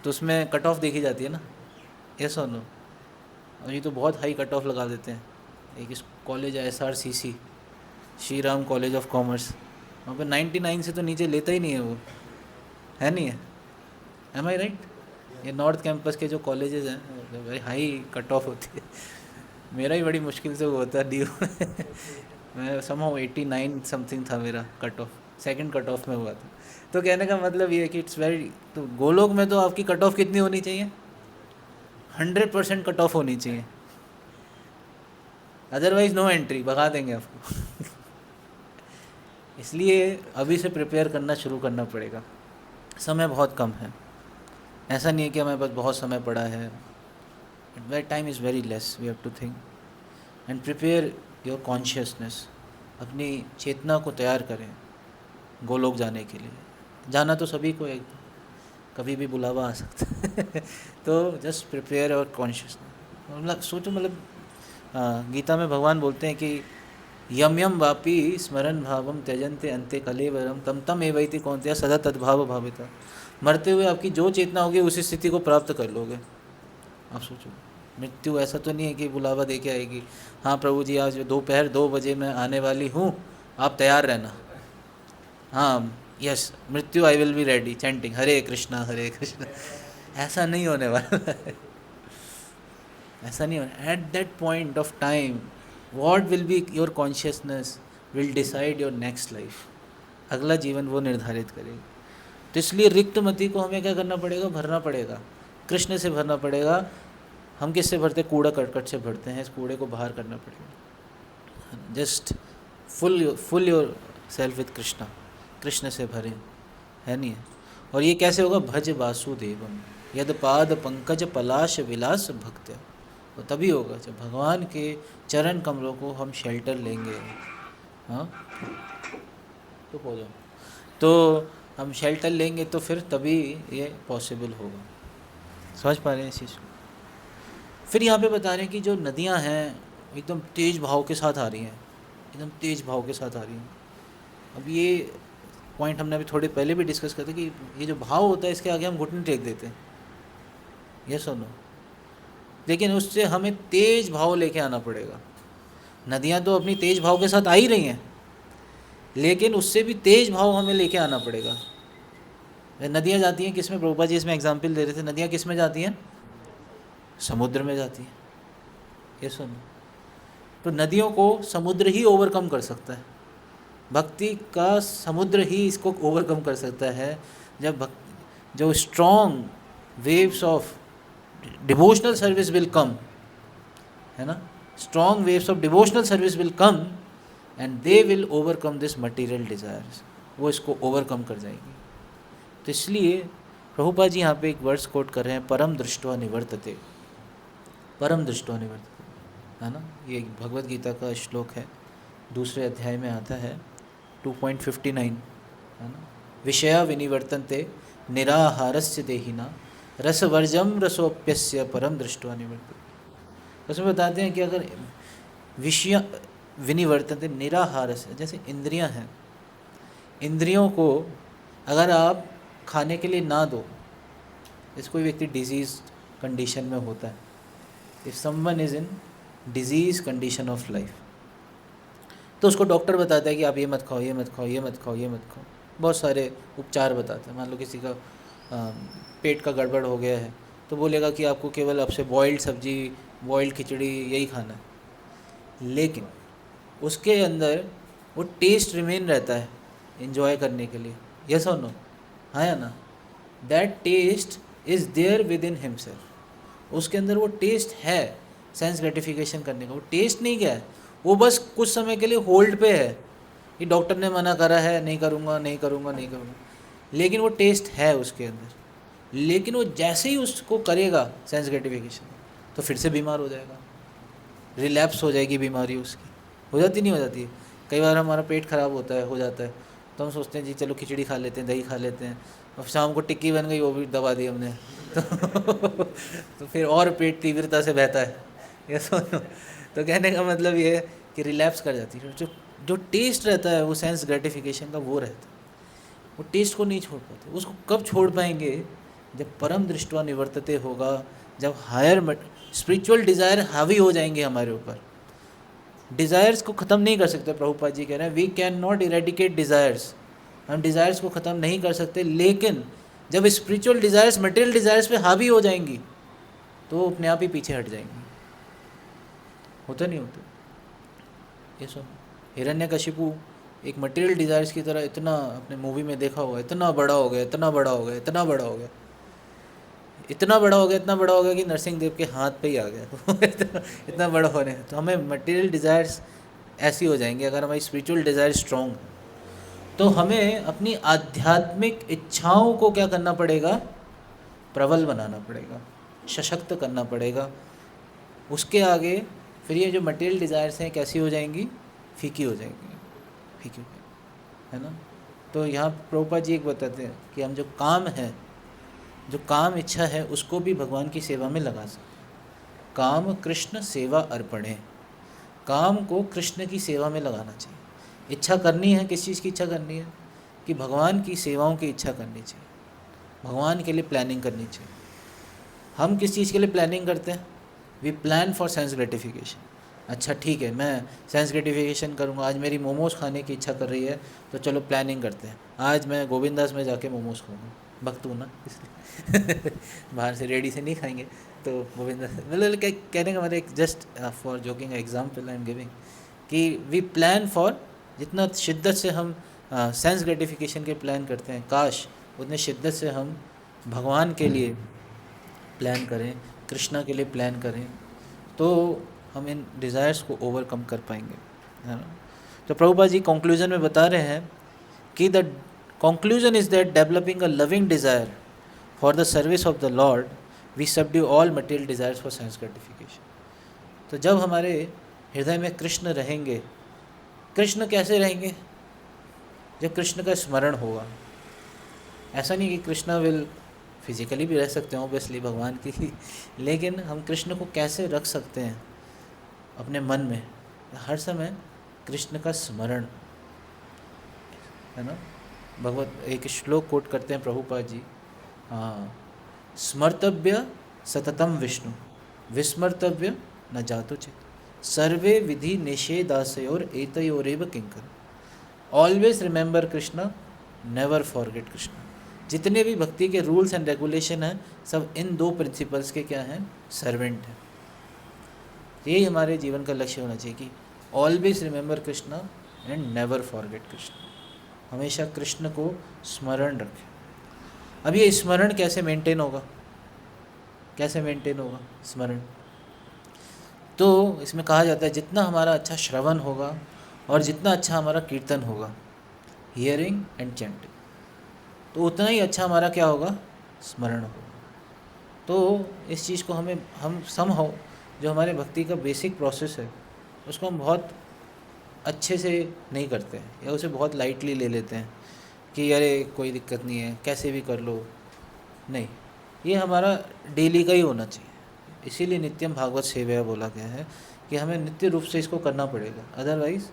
तो उसमें कट ऑफ देखी जाती है ना। यस और नो? और ये तो बहुत हाई कट ऑफ लगा देते हैं। एक इस कॉलेज है SRCC, Shri Ram college of commerce, वहाँ पे 99 से तो नीचे लेता ही नहीं है वो, है नहीं है? एम आई राइट? ये नॉर्थ कैंपस के जो कॉलेजेस हैं वेरी हाई कट ऑफ होती है। मेरा ही बड़ी मुश्किल से वो होता है डी मैं समहाउ 89 समथिंग था मेरा cut off, second cut off में हुआ था। तो कहने का मतलब ये है कि इट्स वेरी, तो गोलोक में तो आपकी कट ऑफ कितनी होनी चाहिए? 100% कट ऑफ होनी चाहिए, अदरवाइज नो एंट्री, भगा देंगे आपको। इसलिए अभी से प्रिपेयर करना शुरू करना पड़ेगा। समय बहुत कम है, ऐसा नहीं है कि हमें बस बहुत समय पड़ा है। Where time is very less, we have to think and prepare your consciousness. अपनी चेतना को तैयार करें गोलोक जाने के लिए। जाना तो सभी को है, कभी भी बुलावा आ सकता है। तो जस्ट प्रिपेयर योर कॉन्शियसनेस। मतलब सोचो, मतलब गीता में भगवान बोलते हैं कि यम यम वापी स्मरण भावम त्यजन्ते अन्ते कलेवरम तम तम एवैति कौन्तेय सदा तद्भाव भाविता। मरते हुए आपकी जो चेतना होगी उसी स्थिति को प्राप्त कर लोगे। आप सोचो, मृत्यु ऐसा तो नहीं है कि बुलावा दे के आएगी, हाँ प्रभु जी आज दोपहर 2 बजे मैं आने वाली हूँ, आप तैयार रहना। हाँ यस, मृत्यु I will be ready chanting Hare Krishna Hare Krishna. ऐसा नहीं होने वाला है, ऐसा नहीं होना। At that point of time what will be your consciousness will decide your next life. अगला जीवन वो निर्धारित करेगी। तो इसलिए रिक्त मति को हमें क्या करना पड़ेगा? भरना पड़ेगा, कृष्ण से भरना पड़ेगा। हम किससे भरते? कूड़ा करकट से भरते हैं। इस कूड़े को बाहर करना पड़ेगा। Just full your self with Krishna, Krishna से भरें, है नहीं है? और ये कैसे होगा? भज वासुदेवम यद पाद पंकज पलाश विलास भक्त्या। तो तभी होगा जब भगवान के चरण कमलों को हम शेल्टर लेंगे। हाँ तो हो जाओ, तो हम शेल्टर लेंगे तो फिर तभी ये पॉसिबल होगा। समझ पा रहे हैं इस चीज़ को? फिर यहाँ पे बता रहे हैं कि जो नदियाँ हैं एकदम तेज भाव के साथ आ रही हैं, एकदम तेज भाव के साथ आ रही हैं। अब ये पॉइंट हमने अभी थोड़े पहले भी डिस्कस करते कि ये जो भाव होता है इसके आगे हम घुटने टेक देते हैं, ये सुनो। लेकिन उससे हमें तेज भाव लेके आना पड़ेगा। नदियाँ तो अपनी तेज भाव के साथ आ ही रही हैं, लेकिन उससे भी तेज भाव हमें लेके आना पड़ेगा। नदियाँ जाती हैं किस में? प्रभुपाद जी इसमें एग्जाम्पल दे रहे थे, नदियाँ किस में जाती हैं? समुद्र में जाती हैं। ये सुनो, तो नदियों को समुद्र ही ओवरकम कर सकता है। भक्ति का समुद्र ही इसको ओवरकम कर सकता है। जब जो strong waves of devotional service will come, है ना, strong waves of devotional service will come and they will overcome this material desires. वो इसको ओवरकम कर जाएगी। तो इसलिए प्रभुपाद जी यहाँ पे एक वर्ड्स कोट कर रहे हैं, परम दृष्ट्वा निवर्तते, परम दृष्ट्वा निवर्तते, है ना। ये भगवत गीता का श्लोक है, दूसरे अध्याय में आता है 2.59, है ना। विषया विनिवर्तन्ते निराहारस्य देहिना रसवर्जम रसोप्यस्य परम दृष्ट्वा निवर्तते। उसमें बताते हैं कि अगर विषय विनिवर्तन्ते निराहारस्य, जैसे इंद्रियां हैं, इंद्रियों को अगर आप खाने के लिए ना दो, जैसे कोई व्यक्ति डिजीज़ कंडीशन में होता है, if someone is in disease condition of life, तो उसको डॉक्टर बताता है कि आप ये मत खाओ, ये मत खाओ, ये मत खाओ, ये मत खाओ, बहुत सारे उपचार बताते हैं। मान लो किसी का पेट का गड़बड़ हो गया है, तो बोलेगा कि आपको केवल आपसे बॉइल्ड सब्जी, बॉइल्ड खिचड़ी यही खाना है, लेकिन उसके अंदर वो टेस्ट रिमेन रहता है एंजॉय करने के लिए, यस और नो, हाँ या ना? That test is there within himself, उसके अंदर वो टेस्ट है सेंस ग्रेटिफिकेशन करने का। वो टेस्ट नहीं क्या है, वो बस कुछ समय के लिए होल्ड पे है कि डॉक्टर ने मना करा है, नहीं करूँगा, नहीं करूँगा, नहीं करूँगा, लेकिन वो टेस्ट है उसके अंदर। लेकिन वो जैसे ही उसको करेगा सेंस ग्रेटिफिकेशन, तो फिर से बीमार हो जाएगा, रिलैप्स हो जाएगी बीमारी उसकी। हो जाती नहीं हो जाती है? कई बार हमारा पेट ख़राब होता है, हो जाता है, तो हम सोचते हैं जी चलो खिचड़ी खा लेते हैं, दही खा लेते हैं, और शाम को टिक्की बन गई, वो भी दबा दी हमने तो फिर और पेट तीव्रता से बहता है, ये सुनो। तो कहने का मतलब ये है कि रिलैप्स कर जाती है। जो जो टेस्ट रहता है वो सेंस ग्रेटिफिकेशन का, वो रहता है, वो टेस्ट को नहीं छोड़ पाते। उसको कब छोड़ पाएंगे? जब परम दृष्टवा निवर्तते होगा, जब हायर स्पिरिचुअल डिज़ायर हावी हो जाएंगे हमारे ऊपर। डिज़ायर्स को ख़त्म नहीं कर सकते, प्रभुपाद जी कह रहे हैं we can not eradicate desires, हम डिज़ायर्स को ख़त्म नहीं कर सकते, लेकिन जब स्पिरिचुअल डिज़ायर्स मटेरियल डिज़ायर्स पे हावी हो जाएंगी तो वो अपने आप ही पीछे हट जाएंगी। होता नहीं होता? ये सब हिरण्यकशिपु एक मटेरियल डिज़ायर्स की तरह, इतना अपने मूवी में देखा हुआ, इतना बड़ा हो गया, इतना बड़ा हो गया, इतना बड़ा हो गया, इतना बड़ा हो गया, इतना बड़ा हो गया कि नरसिंह देव के हाथ पे ही आ गया इतना बड़ा होने। तो हमें मटेरियल डिज़ायर्स ऐसी हो जाएंगी अगर हमारी स्पिरिचुअल डिज़ायर स्ट्रॉन्ग है। तो हमें अपनी आध्यात्मिक इच्छाओं को क्या करना पड़ेगा? प्रबल बनाना पड़ेगा, सशक्त करना पड़ेगा। उसके आगे फिर ये जो मटेरियल डिज़ायर्स हैं कैसी हो जाएंगी? फीकी हो जाएंगी, फीकी हो जाएंगी, है ना? तो यहाँ प्रभुपाद जी एक बताते हैं कि हम जो काम है, जो काम इच्छा है, उसको भी भगवान की सेवा में लगा सकते हैं। काम कृष्ण सेवा अर्पणे, काम को कृष्ण की सेवा में लगाना चाहिए। इच्छा करनी है, किस चीज़ की इच्छा करनी है? कि भगवान की सेवाओं की इच्छा करनी चाहिए, भगवान के लिए प्लानिंग करनी चाहिए। हम किस चीज़ के लिए प्लानिंग करते हैं? We plan for sense gratification. अच्छा ठीक है, मैं सेंस ग्रेटिफिकेशन करूँगा, आज मेरी मोमोज़ खाने की इच्छा कर रही है, तो चलो प्लानिंग करते हैं, आज मैं गोविंदास में जाके मोमोज़ खाऊंगा, भक्त हूँ ना इसलिए बाहर से रेडी से नहीं खाएंगे, तो गोविंदास, मतलब कहने का मतलब just for joking example I am giving, कि वी प्लान फॉर, जितना शिद्दत से हम सेंस ग्रेटिफिकेशन के प्लान करते हैं, काश उतने शिद्दत से हम भगवान के लिए प्लान करें, कृष्णा के लिए प्लान करें, तो हम इन डिज़ायर्स को ओवरकम कर पाएंगे, है ना? तो प्रभुपाद जी कंक्लूजन में बता रहे हैं कि the conclusion is that developing a loving desire for the service of the Lord we subdue all material desires for sense gratification. तो जब हमारे हृदय में कृष्ण रहेंगे, कृष्ण कैसे रहेंगे? जब कृष्ण का स्मरण होगा। ऐसा नहीं कि कृष्णा विल फिजिकली भी रह सकते हैं ऑब्वियसली भगवान की लेकिन हम कृष्ण को कैसे रख सकते हैं अपने मन में? हर समय कृष्ण का स्मरण, है ना? भगवत एक श्लोक कोट करते हैं प्रभुपाद जी, हाँ, स्मर्तव्य सततम विष्णु विस्मर्तव्य न जातुचित सर्वे विधि निषेधासयोर एतयोरेव किंकर। Always remember Krishna, never forget Krishna. जितने भी भक्ति के रूल्स एंड रेगुलेशन हैं, सब इन दो प्रिंसिपल्स के क्या हैं? सर्वेंट हैं। यही हमारे जीवन का लक्ष्य होना चाहिए कि always remember Krishna and never forget Krishna. हमेशा कृष्ण को स्मरण रखें। अब ये स्मरण कैसे मेंटेन होगा? कैसे मेंटेन होगा स्मरण? तो इसमें कहा जाता है जितना हमारा अच्छा श्रवण होगा और जितना अच्छा हमारा कीर्तन होगा, हियरिंग एंड चैंटिंग, तो उतना ही अच्छा हमारा क्या होगा? स्मरण होगा। तो इस चीज़ को हम समहाउ जो हमारे भक्ति का बेसिक प्रोसेस है उसको हम बहुत अच्छे से नहीं करते हैं, या उसे बहुत लाइटली ले लेते हैं कि अरे कोई दिक्कत नहीं है, कैसे भी कर लो। नहीं, ये हमारा डेली का ही होना चाहिए। इसीलिए नित्यम भागवत सेवया बोला गया है कि हमें नित्य रूप से इसको करना पड़ेगा, otherwise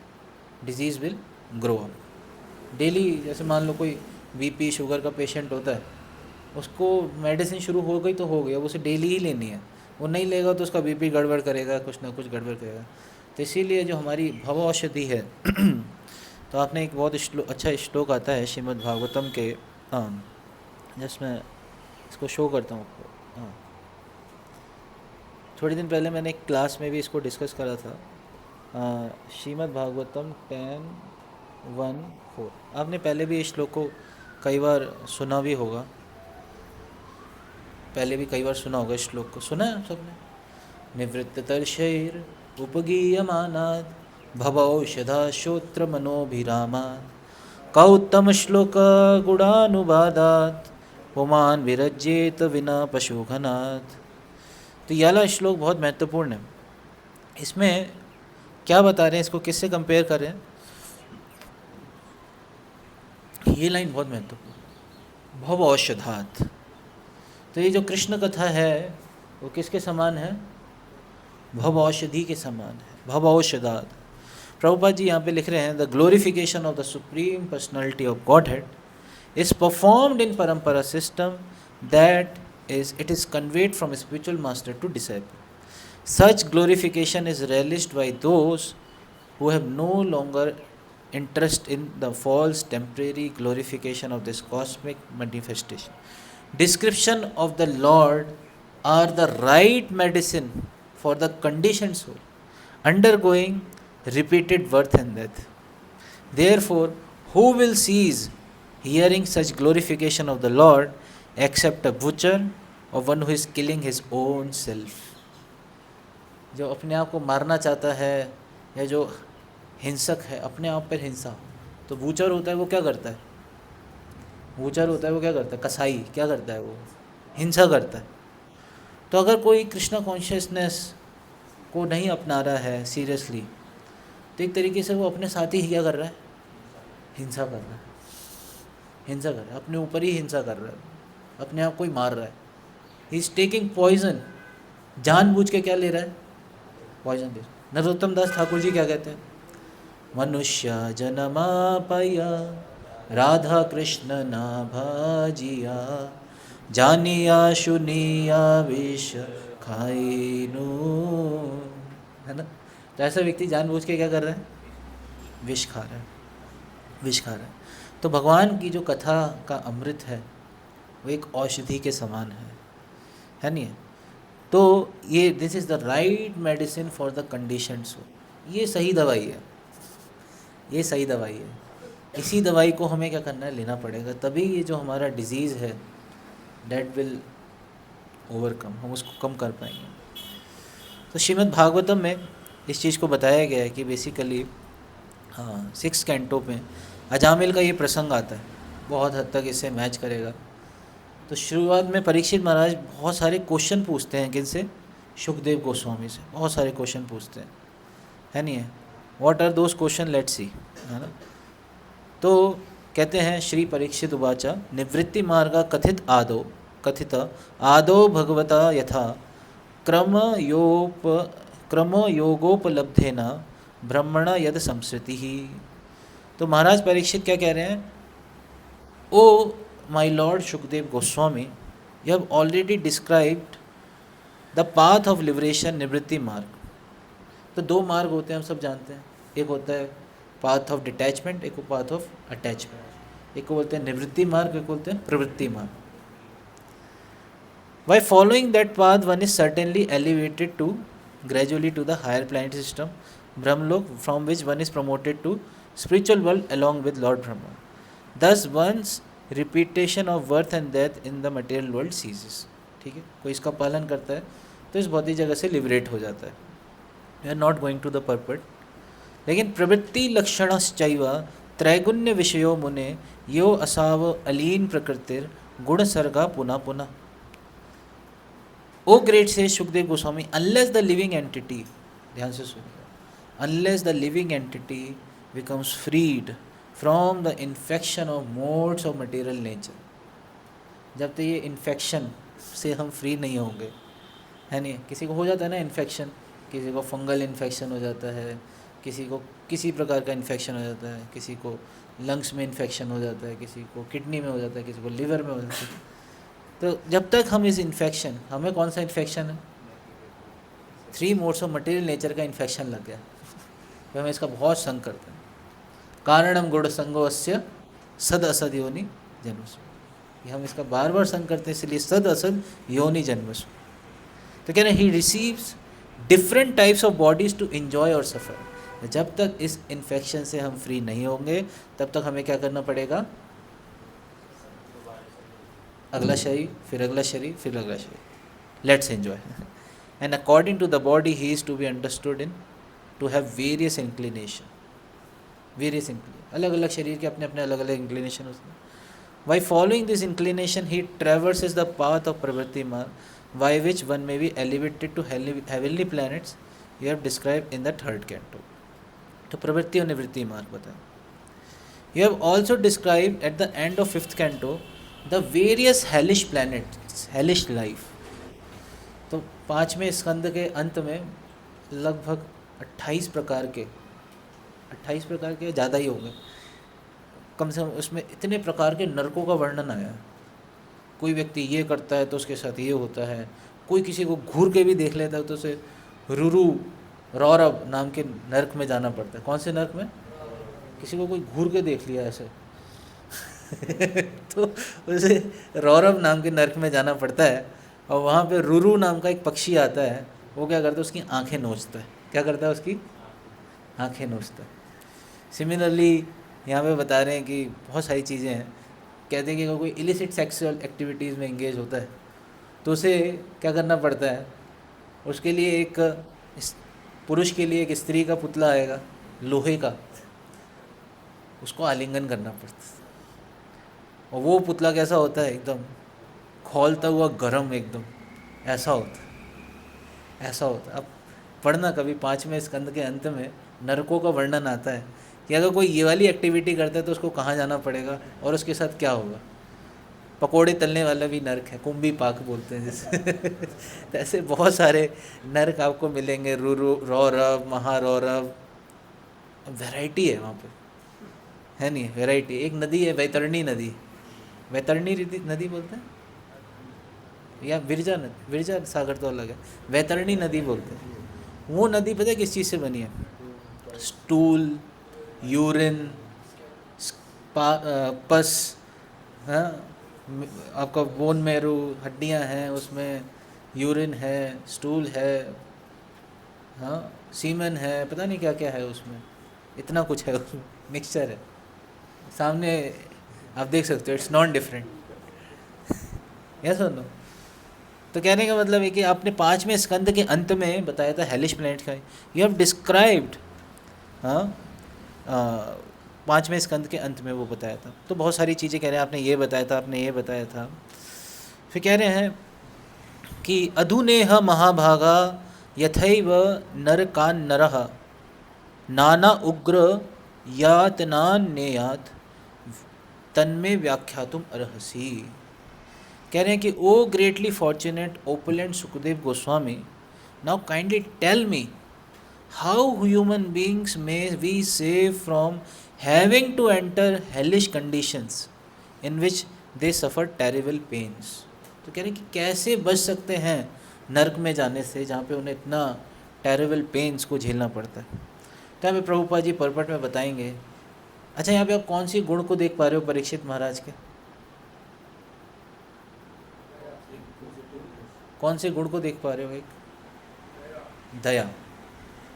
disease will grow up. Daily जैसे मान लो कोई बीपी शुगर का पेशेंट होता है, उसको मेडिसिन शुरू हो गई तो हो गई, अब उसे डेली ही लेनी है, वो नहीं लेगा तो उसका बीपी गड़बड़ करेगा, कुछ ना कुछ गड़बड़ करेगा। तो इसीलिए जो हमारी भव औषधि है तो आपने एक बहुत अच्छा श्लोक आता है श्रीमद् भागवतम के, जिसमें इसको शो करता हूँ आपको। हाँ, थोड़ी दिन पहले मैंने एक क्लास में भी इसको डिस्कस करा था। श्रीमद् भागवतम 10:1-4। आपने पहले भी इस श्लोक को कई बार सुना भी होगा, पहले भी कई बार सुना होगा इस श्लोक को, सुना है आप सबने? निवृत्ततर्षैर उपगीयमानात् भवौषधा श्रोत्र मनोभिरामात् कौत्तम श्लोक गुणानुवादात् पुमान् विरज्येत विना पशुघनात्। तो ये वाला श्लोक बहुत महत्वपूर्ण है। इसमें क्या बता रहे हैं, इसको किससे कंपेयर कर रहे हैं? ये लाइन बहुत महत्वपूर्ण, भव औषधात्। तो ये जो कृष्ण कथा है वो किसके समान है? भव औषधि के समान है, भव औषधात्। प्रभुपाद जी यहाँ पे लिख रहे हैं, the glorification of the supreme personality of God head is performed in parampara system, that is, it is conveyed from spiritual master to disciple. Such glorification is relished by those who have no longer interest in the false temporary glorification of this cosmic manifestation. Description of the Lord are the right medicine for the conditioned soul undergoing repeated birth and death. Therefore, who will cease hearing such glorification of the Lord except a butcher or one who is killing his own self? जो अपने आप को मारना चाहता है या जो हिंसक है, अपने आप पर हिंसा, तो बूचर होता है वो क्या करता है? बूचर होता है वो क्या करता है? कसाई क्या करता है? वो हिंसा करता है। तो अगर कोई कृष्णा कॉन्शियसनेस को नहीं अपना रहा है सीरियसली, तो एक तरीके से वो अपने साथ ही क्या कर रहा है? हिंसा कर रहा है, हिंसा कर रहा है, अपने ऊपर ही हिंसा कर रहा है, अपने आप को ही मार रहा है। ही इज़ टेकिंग पॉइजन, जानबूझ के क्या ले रहा है? पॉइजन ले रहा है। नरोत्तम दास ठाकुर जी क्या कहते हैं? मनुष्य जन्मा पाया राधा कृष्ण ना भाजिया, जानिया सुनिया विष खाइनु, है ना? तो ऐसा व्यक्ति जानबूझ के क्या कर रहा है? विष खा रहा है, विष खा रहा है। तो भगवान की जो कथा का अमृत है वो एक औषधि के समान है नहीं? तो ये this is the right medicine for the condition soul. ये सही दवाई है, ये सही दवाई है। इसी दवाई को हमें क्या करना है? लेना पड़ेगा, तभी ये जो हमारा डिजीज़ है डेट विल ओवरकम, हम उसको कम कर पाएंगे। तो श्रीमद् भागवतम में इस चीज़ को बताया गया है कि बेसिकली 6 कैंटो में अजामिल का ये प्रसंग आता है, बहुत हद तक इससे मैच करेगा। तो शुरुआत में परीक्षित महाराज बहुत सारे क्वेश्चन पूछते हैं, किनसे? सुखदेव गोस्वामी से बहुत सारे क्वेश्चन पूछते हैं, है नहीं है? What are those question, let's see, है ना? तो कहते हैं, श्री परीक्षित उवाचा निवृत्ति मार्ग कथित आदो भगवता यथा क्रम योगोपलब्धेन ब्रह्मण यद संस्कृति ही। तो महाराज परीक्षित क्या कह रहे हैं? O my lord Sukhdev Goswami, you have already described the path of liberation, निवृत्ति मार्ग। तो 2 मार्ग होते हैं, हम सब जानते हैं। एक होता है पाथ ऑफ डिटैचमेंट, एक पाथ ऑफ अटैचमेंट। एक को बोलते हैं निवृत्ति मार्ग, एक बोलते हैं प्रवृत्ति मार्ग। By following that path, one is certainly elevated to gradually to the higher planet system, Brahmlok, from which one is promoted to spiritual world along with Lord Brahma. Thus, one's repetition of birth and death in the material world ceases. ठीक है, कोई इसका पालन करता है तो इस भौतिक जगह से लिबरेट हो जाता है। We are not going to the purport. लेकिन प्रवृत्ति लक्षणश्चैव त्रैगुण्य विषयो मुने यो असाव अलीन प्रकृतिर गुण सर्गा पुनः पुनः। O great sage Sukhdev Goswami, unless the living entity, ध्यान से सुनिए, unless the living entity becomes freed from the infection of modes of material nature, जब तक ये इन्फेक्शन से हम फ्री नहीं होंगे, है नहीं? किसी को हो जाता है ना इन्फेक्शन, किसी को फंगल इन्फेक्शन हो जाता है, किसी को किसी प्रकार का इन्फेक्शन हो जाता है, किसी को लंग्स में इन्फेक्शन हो जाता है, किसी को किडनी में हो जाता है, किसी को लिवर में हो जाता है। तो जब तक हम इस इन्फेक्शन, हमें कौन सा इन्फेक्शन है, 3 मोड्स ऑफ मटेरियल नेचर का इन्फेक्शन लग गया, तो हमें इसका बहुत संग करते हैं। कारणम गुण संगोस्य सद असद योनि जन्मसु, ये हम इसका बार बार संग करते हैं, इसलिए सद असद योनि जन्मसु। तो कह रहे he receives different types of bodies to enjoy और सफ़र। जब तक इस इन्फेक्शन से हम फ्री नहीं होंगे तब तक हमें क्या करना पड़ेगा, अगला शरीर, फिर अगला शरीर, फिर अगला शरीर, let's enjoy. And according to the body he is to be understood in to have various inclination, various inclination, अलग अलग शरीर के अपने अपने अलग अलग इंक्लिनेशन होते हैं। By following this inclination he traverses the path of प्रवृत्ति मार्ग by which one may be elevated to heavenly planets you have describe in the 3rd canto. तो प्रवृत्ति और निवृत्ति मार्ग बताएं। You have also describe at the end of 5th canto the various hellish planets, hellish life. तो 5वें स्कंद के अंत में लगभग 28 प्रकार के ज़्यादा ही होंगे, कम से कम उसमें इतने प्रकार के नरकों का वर्णन आया है। कोई व्यक्ति ये करता है तो उसके साथ ये होता है, कोई किसी को घूर के भी देख लेता है तो उसे रुरु रौरव नाम के नरक में जाना पड़ता है। कौन से नरक में, किसी को कोई घूर के देख लिया ऐसे तो उसे रौरव नाम के नरक में जाना पड़ता है, और वहाँ पे रुरु नाम का एक पक्षी आता है, वो क्या करता है, उसकी आंखें नोचता है। क्या करता है, उसकी आंखें नोचता है। सिमिलरली यहाँ पे बता रहे हैं कि बहुत सारी चीज़ें हैं, कहते हैं कि अगर कोई इलिसिट सेक्सुअल एक्टिविटीज़ में इंगेज होता है तो उसे क्या करना पड़ता है, उसके लिए एक पुरुष के लिए एक स्त्री का पुतला आएगा लोहे का, उसको आलिंगन करना पड़ता है। और वो पुतला कैसा होता है, एकदम खौलता हुआ गरम, एकदम ऐसा होता है, ऐसा होता है। अब पढ़ना कभी 5वें स्कंद के अंत में नरकों का वर्णन आता है कि अगर कोई ये वाली एक्टिविटी करता है तो उसको कहाँ जाना पड़ेगा और उसके साथ क्या होगा। पकोड़े तलने वाला भी नर्क है, कुंभी पाक बोलते हैं जिसे तो ऐसे बहुत सारे नर्क आपको मिलेंगे, रुरु, रौरव, महारौरव, वैरायटी है वहाँ पे, है नहीं, वैरायटी। एक नदी है वैतरणी नदी, वैतरणी नदी बोलते हैं, या विरजा नदी, विरजा सागर तो अलग है, वैतरणी नदी बोलते हैं। वो नदी पता है किस चीज़ से बनी है, स्टूल, यूरिन, पस, हाँ, आपका बोन मैरू, हड्डियाँ हैं उसमें, यूरिन है, स्टूल है, हाँ, सीमेन है, पता नहीं क्या क्या है उसमें, इतना कुछ है उसमें, मिक्सचर है। सामने आप देख सकते हो, इट्स नॉट डिफरेंट, यस और नो। तो कहने का मतलब है कि आपने 5वें स्कंद के अंत में बताया था हेलिश प्लैनेट का, यू हैव डिस्क्राइब्ड, हाँ, 5वें स्कंद के अंत में वो बताया था। तो बहुत सारी चीज़ें कह रहे हैं, आपने ये बताया था, आपने ये बताया था। फिर कह रहे हैं कि अधुनेह महाभागा यथैव नरकान् नरः नाना उग्र यातनान्ययात तन्मे व्याख्यातुम अर्हसि। कह रहे हैं कि O greatly fortunate opulent Sukhdev Goswami, now kindly tell me how human beings may be saved from having to enter hellish conditions in which they suffer terrible pains। तो कह रहे हैं कि कैसे बच सकते हैं नरक में जाने से जहाँ पे उन्हें इतना टेरिबल पेन्स को झेलना पड़ता है। तो यहाँ पे प्रभुपाद जी परपट में बताएंगे। अच्छा, यहाँ पे आप कौन सी गुण को देख पा रहे हो परीक्षित महाराज के, कौन से गुण को देख पा रहे हो? एक दया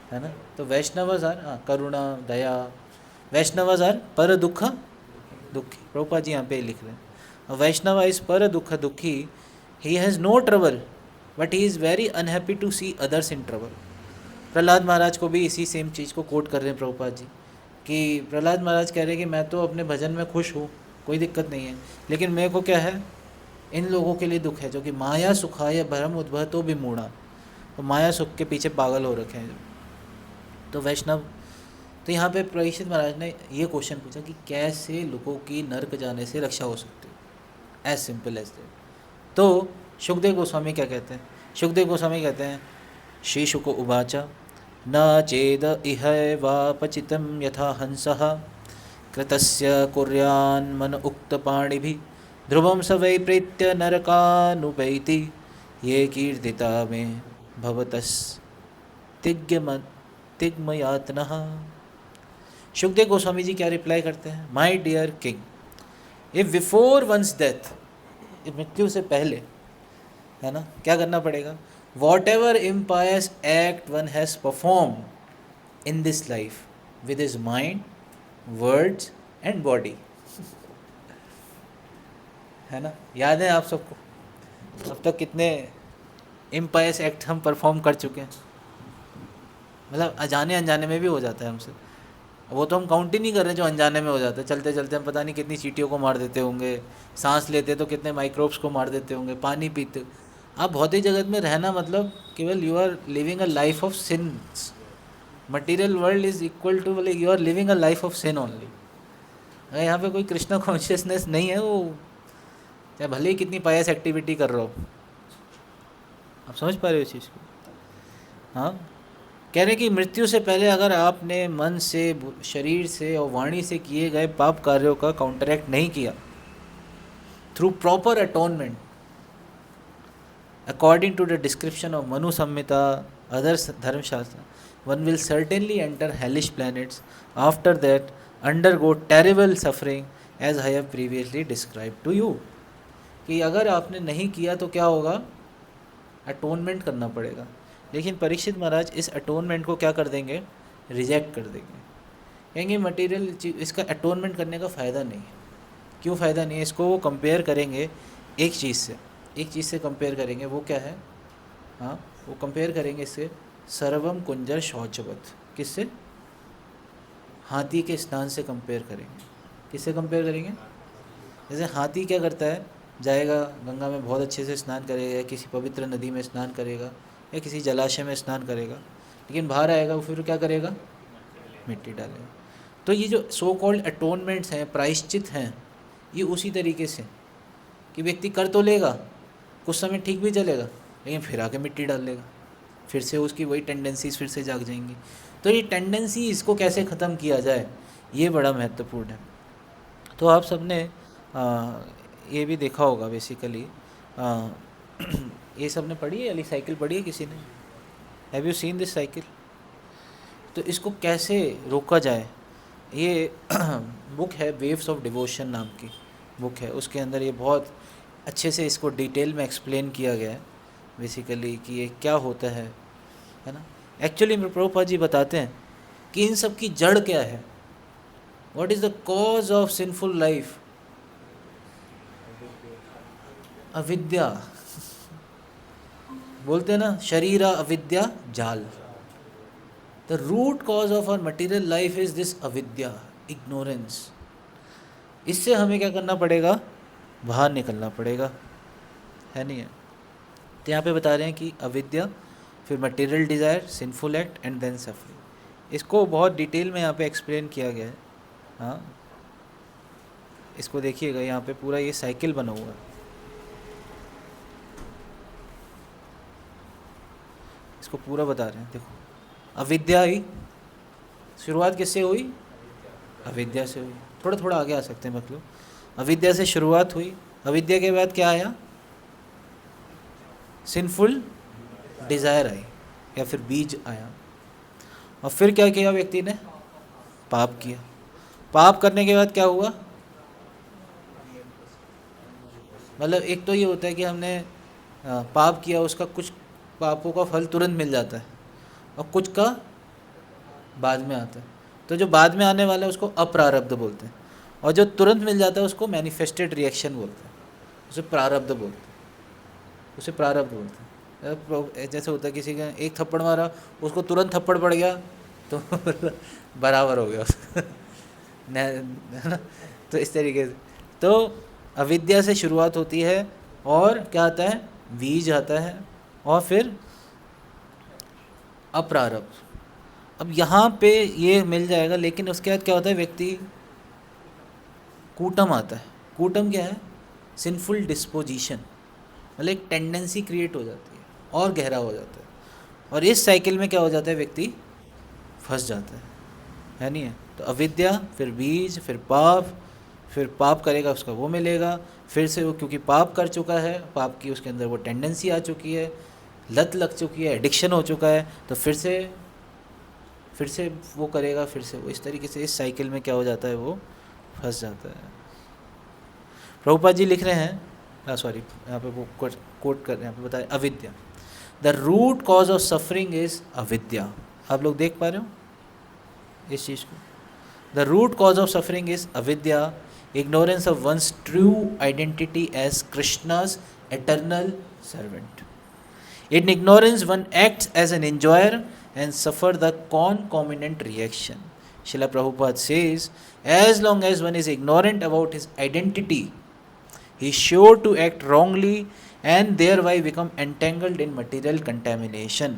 है ना, तो Vaishnavas are Karuna, Daya, Vaishnavas are पर दुख दुखी। प्रभुपाद जी यहाँ पे लिख रहे हैं वैष्णव इज पर दुख दुखी, he has no trouble but he is very unhappy to see others in trouble. Prahlad Maharaj को भी इसी सेम चीज़ को कोट कर रहे हैं प्रभुपाद जी, कि प्रहलाद महाराज कह रहे हैं कि मैं तो अपने भजन में खुश हूँ, कोई दिक्कत नहीं है, लेकिन मेरे को क्या है, इन लोगों के लिए दुख है जो कि माया सुखाय भ्रम उद्भव तो भी मूढ़ा, तो माया सुख के पीछे पागल हो रखे हैं। तो वैष्णव, तो यहाँ पे परीक्षित महाराज ने ये क्वेश्चन पूछा कि कैसे लोगों की नरक जाने से रक्षा हो सकती है, एज सिंपल एज दैट। तो सुखदेव गोस्वामी क्या कहते हैं, सुखदेव गोस्वामी कहते हैं श्री शुक उवाचा न चेद इहैवापचितं यथा हंसः कृतस्य कुर्यान्मन उक्तपाणिभिः ध्रुवं स वै प्रीत्य नरकानुपैति ये कीर्तिता मे भवतस्तिग्मयातनः। सुखदेव गोस्वामी जी क्या रिप्लाई करते हैं? My dear king, if before one's death, मृत्यु से पहले, है ना, क्या करना पड़ेगा? Whatever impious act one has perform in this life with his mind, words and body, है ना, याद है आप सबको अब तक कितने इम्पायस एक्ट हम परफॉर्म कर चुके हैं? मतलब अजाने अनजाने में भी हो जाता है हमसे, वो तो हम काउंट ही नहीं कर रहे जो अनजाने में हो जाता है। चलते चलते हम पता नहीं कितनी चींटियों को मार देते होंगे, सांस लेते तो कितने माइक्रोब्स को मार देते होंगे, पानी पीते। आप भौतिक जगत में रहना मतलब केवल you are living a life of sins. Material world is equal to, मतलब you are living a life of sin only. अगर यहाँ पे कोई कृष्णा कॉन्शियसनेस नहीं है, वो चाहे भले ही कितनी पायस एक्टिविटी कर रहे हो। आप समझ पा रहे हो इस चीज़ को? हाँ, कह रहे कि मृत्यु से पहले अगर आपने मन से, शरीर से और वाणी से किए गए पाप कार्यों का काउंटरैक्ट नहीं किया through proper atonement according to the description of Manu Samhita, others Dharmashastra, one will certainly enter hellish planets, after that undergo terrible suffering as I have previously describe to you. कि अगर आपने नहीं किया तो क्या होगा? अटोनमेंट करना पड़ेगा। लेकिन परीक्षित महाराज इस अटोनमेंट को क्या कर देंगे? रिजेक्ट कर देंगे। कहेंगे मटेरियल इसका अटोनमेंट करने का फ़ायदा नहीं है। क्यों फ़ायदा नहीं है? इसको वो कंपेयर करेंगे एक चीज़ से, एक चीज़ से कंपेयर करेंगे। वो क्या है? हाँ, वो कंपेयर करेंगे इससे सर्वम कुंजर शौचवत। किससे? हाथी के स्नान से कंपेयर करेंगे। किससे कंपेयर करेंगे? जैसे हाथी क्या करता है, जाएगा गंगा में बहुत अच्छे से स्नान करेगा, या किसी पवित्र नदी में स्नान करेगा, या किसी जलाशय में स्नान करेगा, लेकिन बाहर आएगा वो फिर क्या करेगा? मिट्टी डालेगा। तो ये जो सो कॉल्ड अटोनमेंट्स हैं, प्रायश्चित हैं, ये उसी तरीके से कि व्यक्ति कर तो लेगा, कुछ समय ठीक भी चलेगा, लेकिन फिर आके मिट्टी डाल लेगा, फिर से उसकी वही टेंडेंसीज फिर से जाग जाएंगी। तो ये टेंडेंसी, इसको कैसे ख़त्म किया जाए, ये बड़ा महत्वपूर्ण है। तो आप सबने ये भी देखा होगा बेसिकली, ये सब ने पढ़ी है, वाली साइकिल पढ़ी है किसी ने? Have you seen this cycle? तो इसको कैसे रोका जाए, ये बुक है वेव्स ऑफ डिवोशन नाम की बुक है, उसके अंदर ये बहुत अच्छे से इसको डिटेल में एक्सप्लेन किया गया है बेसिकली कि ये क्या होता है ना। एक्चुअली प्रभुपाद जी बताते हैं कि इन सब की जड़ क्या है, what is the cause of sinful life? अविद्या। बोलते हैं ना, शरीरा अविद्या जाल। The root cause of our material life is this avidya, ignorance. इससे हमें क्या करना पड़ेगा? बाहर निकलना पड़ेगा, है नहीं है? तो यहाँ पे बता रहे हैं कि अविद्या, फिर material desire, sinful act and then suffering. इसको बहुत डिटेल में यहाँ पे एक्सप्लेन किया गया है। हाँ, इसको देखिएगा, यहाँ पे पूरा ये साइकिल बना हुआ है। इसको पूरा बता रहे हैं। देखो, अविद्या ही शुरुआत किससे हुई? अविद्या से हुई। थोड़ा थोड़ा आगे आ सकते हैं, मतलब अविद्या से शुरुआत हुई, अविद्या के बाद क्या आया? सिंफुल डिज़ायर आई, या फिर बीज आया। और फिर क्या किया व्यक्ति ने? पाप किया। पाप करने के बाद क्या हुआ? मतलब एक तो ये होता है कि हमने पाप किया, उसका कुछ पापों का फल तुरंत मिल जाता है, और कुछ का बाद में आता है। तो जो बाद में आने वाला है उसको अप्रारब्ध बोलते हैं, और जो तुरंत मिल जाता है उसको मैनिफेस्टेड रिएक्शन बोलते हैं, उसे प्रारब्ध बोलते हैं, उसे प्रारब्ध बोलते हैं। जैसे होता है किसी का एक थप्पड़ मारा, उसको तुरंत थप्पड़ पड़ गया तो बराबर हो गया उसका, है ना। तो इस तरीके से तो अविद्या से शुरुआत होती है, और क्या आता है? बीज आता है, और फिर अप्रारब्ध। अब यहाँ पे ये मिल जाएगा, लेकिन उसके बाद क्या होता है? व्यक्ति कूटम आता है। कूटम क्या है? सिंफुल डिस्पोजिशन, मतलब एक टेंडेंसी क्रिएट हो जाती है और गहरा हो जाता है, और इस साइकिल में क्या हो जाता है? व्यक्ति फंस जाता है नहीं है। तो अविद्या, फिर बीज, फिर पाप करेगा उसका वो मिलेगा, फिर से वो क्योंकि पाप कर चुका है, पाप की उसके अंदर वो टेंडेंसी आ चुकी है, लत लग चुकी है, एडिक्शन हो चुका है, तो फिर से वो करेगा, फिर से वो इस तरीके से इस साइकिल में क्या हो जाता है, वो फंस जाता है। प्रभुपाद जी लिख रहे हैं, सॉरी यहाँ पे वो कोट कर रहे हैं, यहाँ पे बताए अविद्या, the root cause of suffering is avidya. आप लोग देख पा रहे हो इस चीज़ को? The root cause of suffering is avidya, ignorance of one's true identity as Krishna's eternal servant. In ignorance, one acts as an enjoyer and suffer the concomitant reaction. Srila Prabhupada says, as long as one is ignorant about his identity, he is sure to act wrongly and thereby become entangled in material contamination.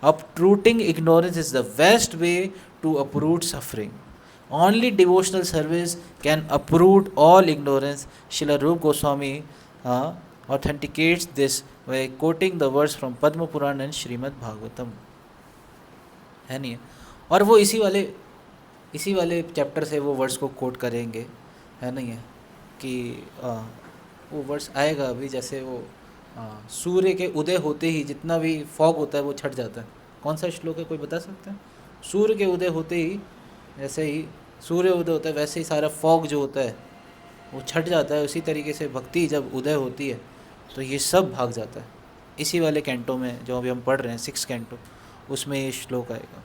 Uprooting ignorance is the best way to uproot suffering. Only devotional service can uproot all ignorance. Srila Rupa Goswami authenticates this by quoting the words from Padma Puran and Srimad Bhagavatam. है नहीं? और वो इसी वाले चैप्टर से वो वर्ड्स को कोट करेंगे, है नहीं है कि वो वर्ड्स आएगा अभी, जैसे वो सूर्य के उदय होते ही जितना भी फॉग होता है वो छट जाता है। कौन सा श्लोक है, कोई बता सकते हैं? सूर्य के उदय होते ही, जैसे ही सूर्य उदय होता है वैसे ही सारा फॉग जो होता है वो छट जाता है। उसी तरीके से भक्ति जब उदय होती है तो ये सब भाग जाता है। इसी वाले कैंटो में जो अभी हम पढ़ रहे हैं 6 कैंटो, उसमें ये श्लोक आएगा।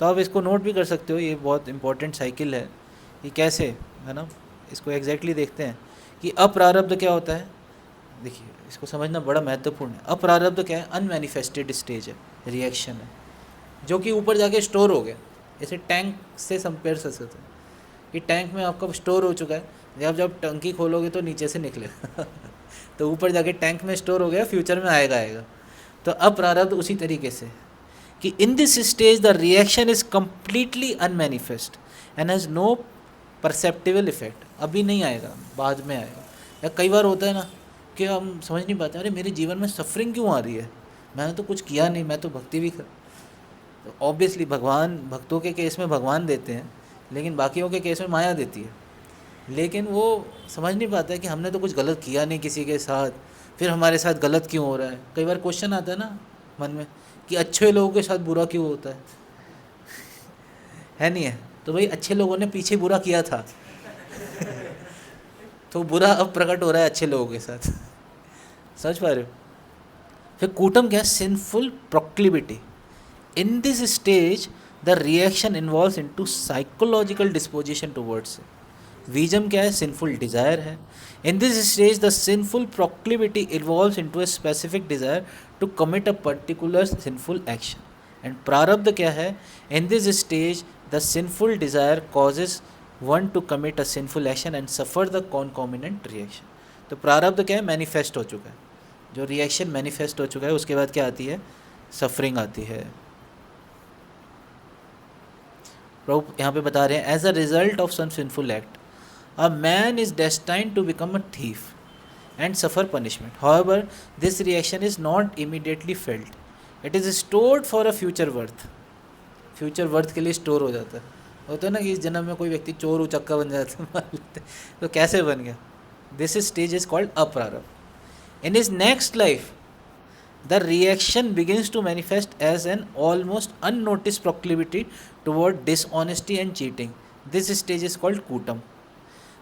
तो आप इसको नोट भी कर सकते हो, ये बहुत इंपॉर्टेंट साइकिल है। ये कैसे है ना, इसको एग्जैक्टली देखते हैं कि अप्रारब्ध क्या होता है। देखिए इसको समझना बड़ा महत्वपूर्ण है। अप्रारब्ध क्या है? अनमैनिफेस्टेड स्टेज है, रिएक्शन है, जो कि ऊपर जाके स्टोर हो गया। जैसे टैंक से कंपेयर कर सकते हैं कि टैंक में आपका स्टोर हो चुका है, जब टंकी खोलोगे तो नीचे से निकलेगा तो ऊपर जाके टैंक में स्टोर हो गया, फ्यूचर में आएगा। तो अप्रारब्ध उसी तरीके से कि in this stage the reaction is completely unmanifest and has no perceptible effect. अभी नहीं आएगा, बाद में आएगा। या कई बार होता है ना कि हम समझ नहीं पाते, अरे मेरे जीवन में सफरिंग क्यों आ रही है, मैंने तो कुछ किया नहीं, मैं तो भक्ति भी कर। तो ऑब्वियसली भगवान, भक्तों के केस में भगवान देते हैं, लेकिन बाकियों के केस में माया देती है। लेकिन वो समझ नहीं पाता है कि हमने तो कुछ गलत किया नहीं किसी के साथ, फिर हमारे साथ गलत क्यों हो रहा है। कई बार क्वेश्चन आता है ना मन में कि अच्छे लोगों के साथ बुरा क्यों होता है नहीं है? तो भाई अच्छे लोगों ने पीछे बुरा किया था तो बुरा अब प्रकट हो रहा है अच्छे लोगों के साथ। समझ पा रहे हो? फिर कूटम क्या है? Sinful proclivity. In this stage, the reaction involves into psychological disposition towards it. Vijam क्या है? Sinful desire है। In this stage, the sinful proclivity evolves into a specific desire to commit a particular sinful action. And prarabdha क्या है? In this stage, the sinful desire causes one to commit a sinful action and suffer the concomitant reaction. तो प्रारब्ध क्या है? मैनिफेस्ट हो चुका है। जो रिएक्शन मैनिफेस्ट हो चुका है उसके बाद क्या आती है? सफरिंग आती है। प्रभु यहाँ पे बता रहे हैं, as a result of some sinful act a man is destined to become a thief and suffer punishment. However this reaction is not immediately felt, it is stored for a future birth. Future birth के लिए स्टोर हो जाता है। होता है ना कि इस जन्म में कोई व्यक्ति चोर उचक्का बन जाता है तो कैसे बन गया? This stage is called aprarabdha. In his next life the reaction begins to manifest as an almost unnoticed proclivity toward dishonesty and cheating. This stage is called kutam.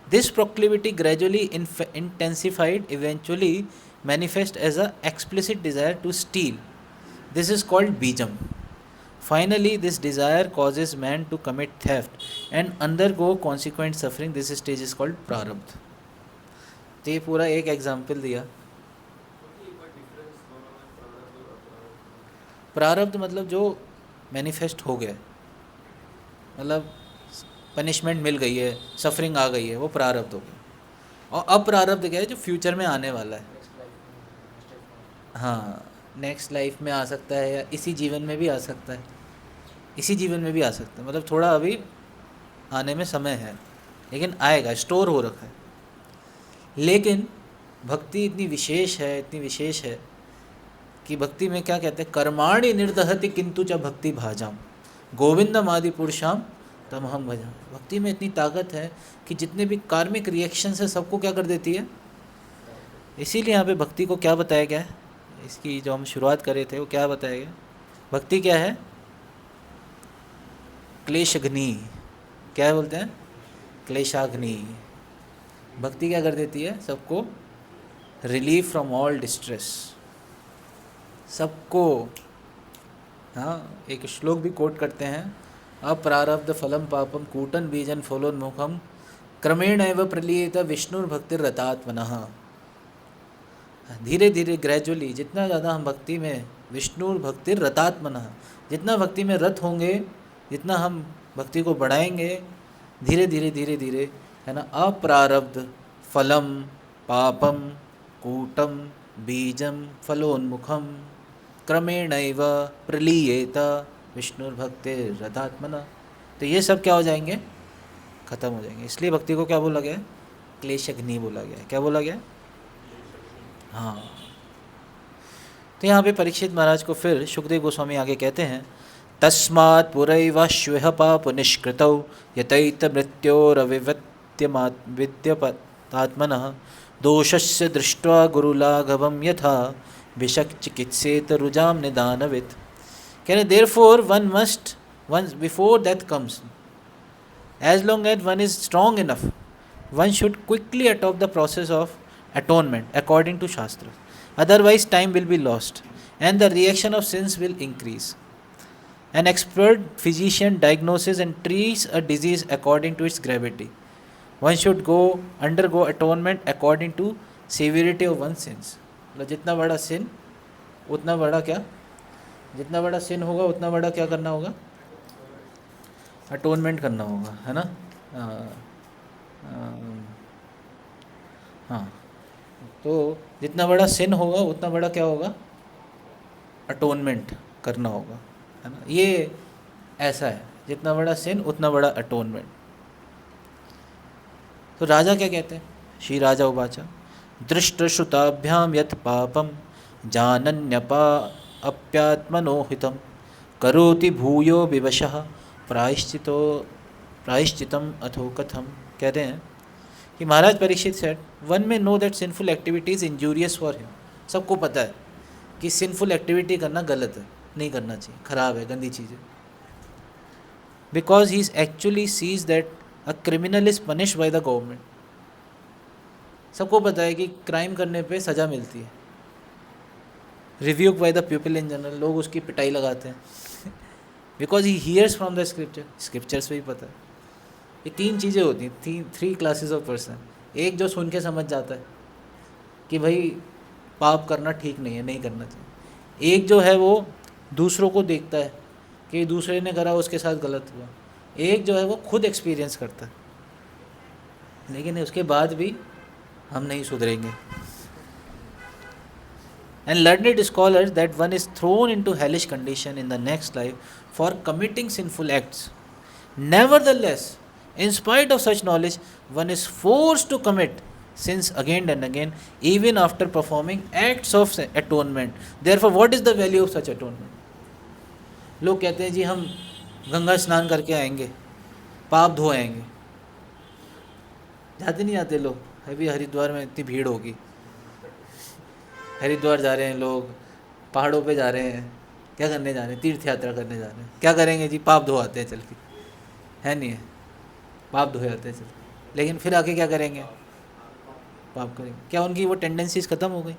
This proclivity gradually intensified, eventually manifest as an explicit desire to steal. This is called bijam. Finally, this desire causes man to commit theft and undergo consequent suffering. This stage is called prarabdha. तो ये पूरा एक एग्जाम्पल दिया। प्रारब्ध मतलब जो मैनिफेस्ट हो गया, मतलब पनिशमेंट मिल गई है, सफरिंग आ गई है, वो प्रारब्ध हो गया। और अप्रारब्ध क्या है? जो फ्यूचर में आने वाला है। हाँ, नेक्स्ट लाइफ में आ सकता है या इसी जीवन में भी आ सकता है, इसी जीवन में भी आ सकता है, मतलब थोड़ा अभी आने में समय है, लेकिन आएगा, स्टोर हो रखा है। लेकिन भक्ति इतनी विशेष है कि भक्ति में क्या कहते हैं? कर्माणि निर्दहति किंतु च भक्ति भाजाम। गोविंदम आदि पुरुषाम तमहम भजा। भक्ति में इतनी ताकत है कि जितने भी कार्मिक रिएक्शंस है सबको क्या कर देती है। इसीलिए यहाँ पे भक्ति को क्या बताया गया है, इसकी जो हम शुरुआत कर रहे थे वो क्या बताया गया, भक्ति क्या है, क्लेशग्नि, क्या बोलते हैं, क्लेशाग्नि। भक्ति क्या कर देती है, सबको रिलीफ फ्रॉम ऑल डिस्ट्रेस, सबको। हाँ, एक श्लोक भी कोट करते हैं, अप्रारब्ध फलम पापम कूटन बीजन फलोन्मुखम क्रमेण एव प्रलीयेत विष्णुर्भक्तिरतात्मनः। धीरे धीरे ग्रेजुअली जितना ज़्यादा हम भक्ति में, विष्णुर्भक्तिरतात्मनः, जितना भक्ति में रत होंगे, जितना हम भक्ति को बढ़ाएंगे, धीरे धीरे धीरे धीरे, है ना, अप्रारब्ध फलम पापम कूटम बीजम फलोन्मुखम क्रमेणैव प्रलीयेत विष्णुर्भक्तिरतात्मनः। तो ये सब क्या हो जाएंगे, खत्म हो जाएंगे। इसलिए भक्ति को क्या बोला गया है, क्लेशग्नि बोला गया है। क्या बोला गया है? हाँ। तो यहाँ पे परीक्षित महाराज को फिर सुखदेव गोस्वामी आगे कहते हैं, तस्मात् पुरैवाश्वः पाप निष्कृतौ यतैत मृत्योरविद्यमात्मनः दोषस्य दृष्ट्वा गुरुलाघवं यथा भिषक् चिकित्सेत रुजाम निदानवित्। कह रहे therefore one must, one before death comes, as long as one is strong enough, one should quickly adopt the process of atonement according to Shastra. Otherwise, time will be lost and the reaction of sins will increase. An expert physician diagnoses and treats a disease according to its gravity. One should undergo atonement according to severity of one's sins. मतलब जितना बड़ा sin उतना बड़ा क्या, जितना बड़ा sin होगा उतना बड़ा क्या करना होगा, अटोनमेंट करना होगा, है ना। हाँ, तो जितना बड़ा सिन होगा उतना बड़ा क्या होगा, अटोनमेंट करना होगा, है ना। ये ऐसा है, जितना बड़ा सिन उतना बड़ा अटोनमेंट। तो राजा क्या कहते हैं, श्री राजा उवाचा दृष्टश्रुताभ्याम यत् पापम जानन्यपा अप्यात्मनोहितम करोति भूयो विवशः प्रायश्चितम अथो कथम। कहते हैं कि महाराज परीक्षित सेड, वन में know that sinful activity is injurious for him. सबको पता है कि सिंफुल एक्टिविटी करना गलत है, नहीं करना चाहिए, खराब है, गंदी चीज़ है। Because he is actually sees that a criminal is punished by the government. सबको पता है कि क्राइम करने पे सज़ा मिलती है, rebuked by the people in general, लोग उसकी पिटाई लगाते हैं। Because he hears from the scripture, scriptures पे ही पता है। ये तीन चीज़ें होती हैं, थ्री क्लासेस ऑफ पर्सन। एक जो सुन के समझ जाता है कि भाई पाप करना ठीक नहीं है, नहीं करना चाहिए। एक जो है वो दूसरों को देखता है कि दूसरे ने करा उसके साथ गलत हुआ। एक जो है वो खुद एक्सपीरियंस करता है, लेकिन उसके बाद भी हम नहीं सुधरेंगे। And learned scholars that one is thrown into hellish condition in the next life for committing sinful acts. Nevertheless, in spite of such knowledge, one is forced to commit sins again and again, even after performing acts of atonement. Therefore, what is the value of such atonement? लोग कहते हैं जी हम गंगा स्नान करके आएंगे, पाप धो आएंगे। जाते नहीं जाते लोग, अभी हरिद्वार में इतनी भीड़ होगी, हरिद्वार जा रहे हैं लोग, पहाड़ों पे जा रहे हैं, क्या करने जा रहे हैं, तीर्थ यात्रा करने जा रहे हैं। क्या करेंगे जी, पाप धो आते हैं चल के, है नहीं है, पाप धोए आते हैं चल के। लेकिन फिर आके क्या करेंगे, पाप करेंगे। क्या उनकी वो टेंडेंसीज ख़त्म हो गई?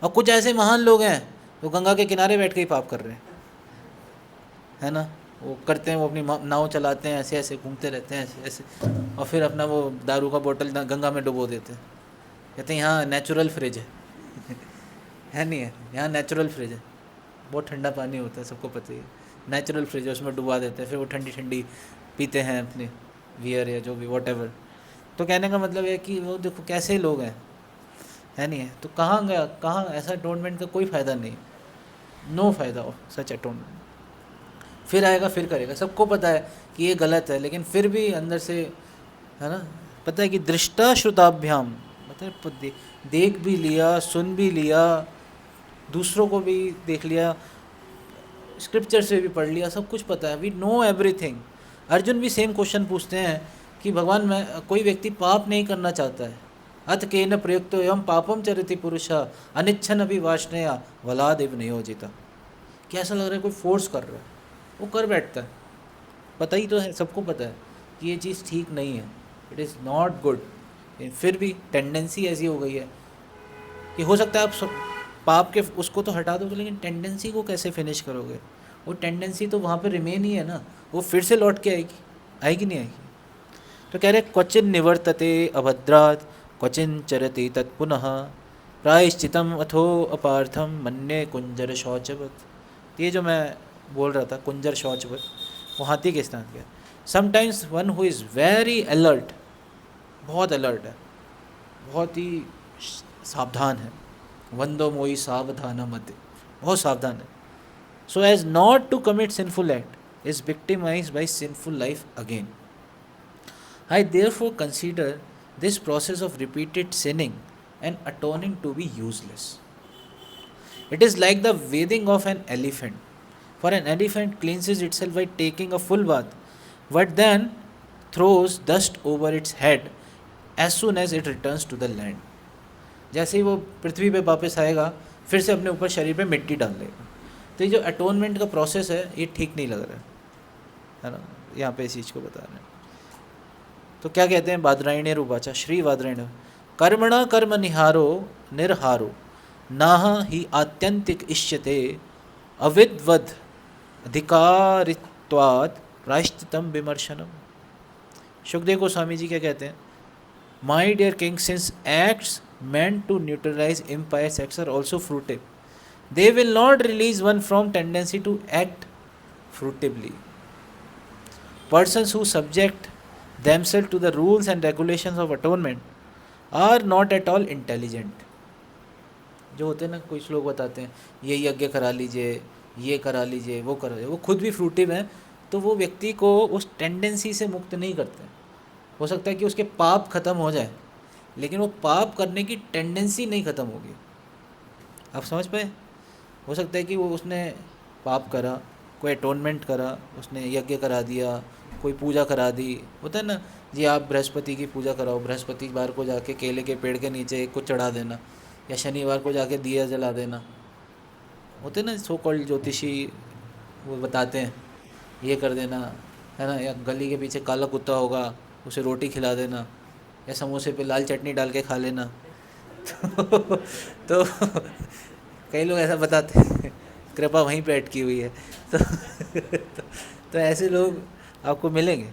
और कुछ ऐसे महान लोग हैं वो गंगा के किनारे बैठ के ही पाप कर रहे हैं, है ना। वो करते हैं, वो अपनी नाव चलाते हैं, ऐसे ऐसे घूमते रहते हैं, ऐसे ऐसे, और फिर अपना वो दारू का बोतल गंगा में डुबो देते हैं। कहते हैं यहाँ नेचुरल फ्रिज है नहीं है, यहाँ नेचुरल फ्रिज है, बहुत ठंडा पानी होता है, सबको पता ही है, नेचुरल फ्रिज है, उसमें डुबा देते हैं, फिर वो ठंडी ठंडी पीते हैं अपने बियर या जो भी वॉट एवर। तो कहने का मतलब है कि वो देखो कैसे लोग हैं, है नहीं है। तो कहाँ गया, कहाँ ऐसा अटोनमेंट का कोई फ़ायदा नहीं, नो फ़ायदा हो सच अटोनमेंट। फिर आएगा फिर करेगा, सबको पता है कि ये गलत है, लेकिन फिर भी अंदर से, है ना, पता है कि दृष्टा श्रुताभ्याम, मतलब देख भी लिया, सुन भी लिया, दूसरों को भी देख लिया, स्क्रिप्चर से भी पढ़ लिया, सब कुछ पता है, वी नो एवरीथिंग। अर्जुन भी सेम क्वेश्चन पूछते हैं कि भगवान, मैं कोई व्यक्ति पाप नहीं करना चाहता है, अथ केन प्रयुक्तो एवं पापम चरति पुरुष अनिच्छन अभी वाष्णया वलादेव नियोजिता। कैसा लग रहा है कोई फोर्स कर रहा है, वो कर बैठता है, पता ही तो है, सबको पता है कि ये चीज़ ठीक नहीं है, इट इज़ नॉट गुड, फिर भी टेंडेंसी ऐसी हो गई है कि हो सकता है आप पाप के उसको तो हटा दोगे, लेकिन टेंडेंसी को कैसे फिनिश करोगे? वो टेंडेंसी तो वहाँ पे रिमेन ही है ना, वो फिर से लौट के आएगी, आएगी नहीं आएगी? तो कह रहे क्वचिन निवर्तते अभद्रात क्वचिन चरति तत्पुनः प्रायश्चितम अथो अपार्थम मन्ये कुंजर शौचवत। ये जो मैं बोल रहा था कुंजर शौचवत, वो हाथी के स्थान का। Sometimes one who is very alert, बहुत अलर्ट है, बहुत ही सावधान है, वंदो मोई सावधान मत, बहुत सावधान है, so as not to commit sinful act is victimize by sinful life again. I therefore consider this process of repeated sinning and atoning to be useless. It is like the bathing of an elephant. For an elephant cleanses itself by taking a full bath, but then throws dust over its head as soon as it returns to the land. जैसे ही वो पृथ्वी पे वापस आएगा, फिर से अपने ऊपर शरीर पे मिट्टी डाल देगा। तो ये जो अटोनमेंट का प्रोसेस है, ये ठीक नहीं लग रहा है ना, यहाँ पे इस चीज़ को बता रहे हैं। तो क्या कहते हैं बादरायणे रूपाचा, श्री बादरायण, कर्मणा कर्म निहारो निर्हारो नाह ही आत्यंतिक इष्यते अविद्वद अधिकारित्वात् प्रायश्चितम विमर्शनम। सुखदेव गोस्वामी जी क्या कहते हैं, my dear king, sins acts meant to neutralize impious acts are also fruitive, they will not release one from tendency to act fruitively. Persons who subject themselves to the rules and regulations of atonement are not at all intelligent. जो होते हैं ना, कुछ लोग बताते हैं ये यज्ञ करा लीजिए, ये करा लीजिए, वो करा लीजिए, वो खुद भी फ्रूटिव हैं, तो वो व्यक्ति को उस टेंडेंसी से मुक्त नहीं करते। हो सकता है कि उसके पाप खत्म हो जाए, लेकिन वो पाप करने की टेंडेंसी नहीं ख़त्म होगी। आप समझ पाए? हो सकता है कि वो उसने पाप करा, कोई अटोनमेंट करा, उसने यज्ञ करा दिया, कोई पूजा करा दी, होता है ना जी, आप बृहस्पति की पूजा कराओ, बृहस्पतिवार को जाके केले के पेड़ के नीचे कुछ चढ़ा देना, या शनिवार को जाके दिया जला देना। होते ना सो कॉल्ड ज्योतिषी, वो बताते हैं ये कर देना, है ना, या गली के पीछे काला कुत्ता होगा, उसे रोटी खिला देना, या समोसे पे लाल चटनी डाल के खा लेना। तो कई लोग ऐसा बताते हैं, कृपा वहीं पे अटकी हुई है। तो ऐसे लोग आपको मिलेंगे,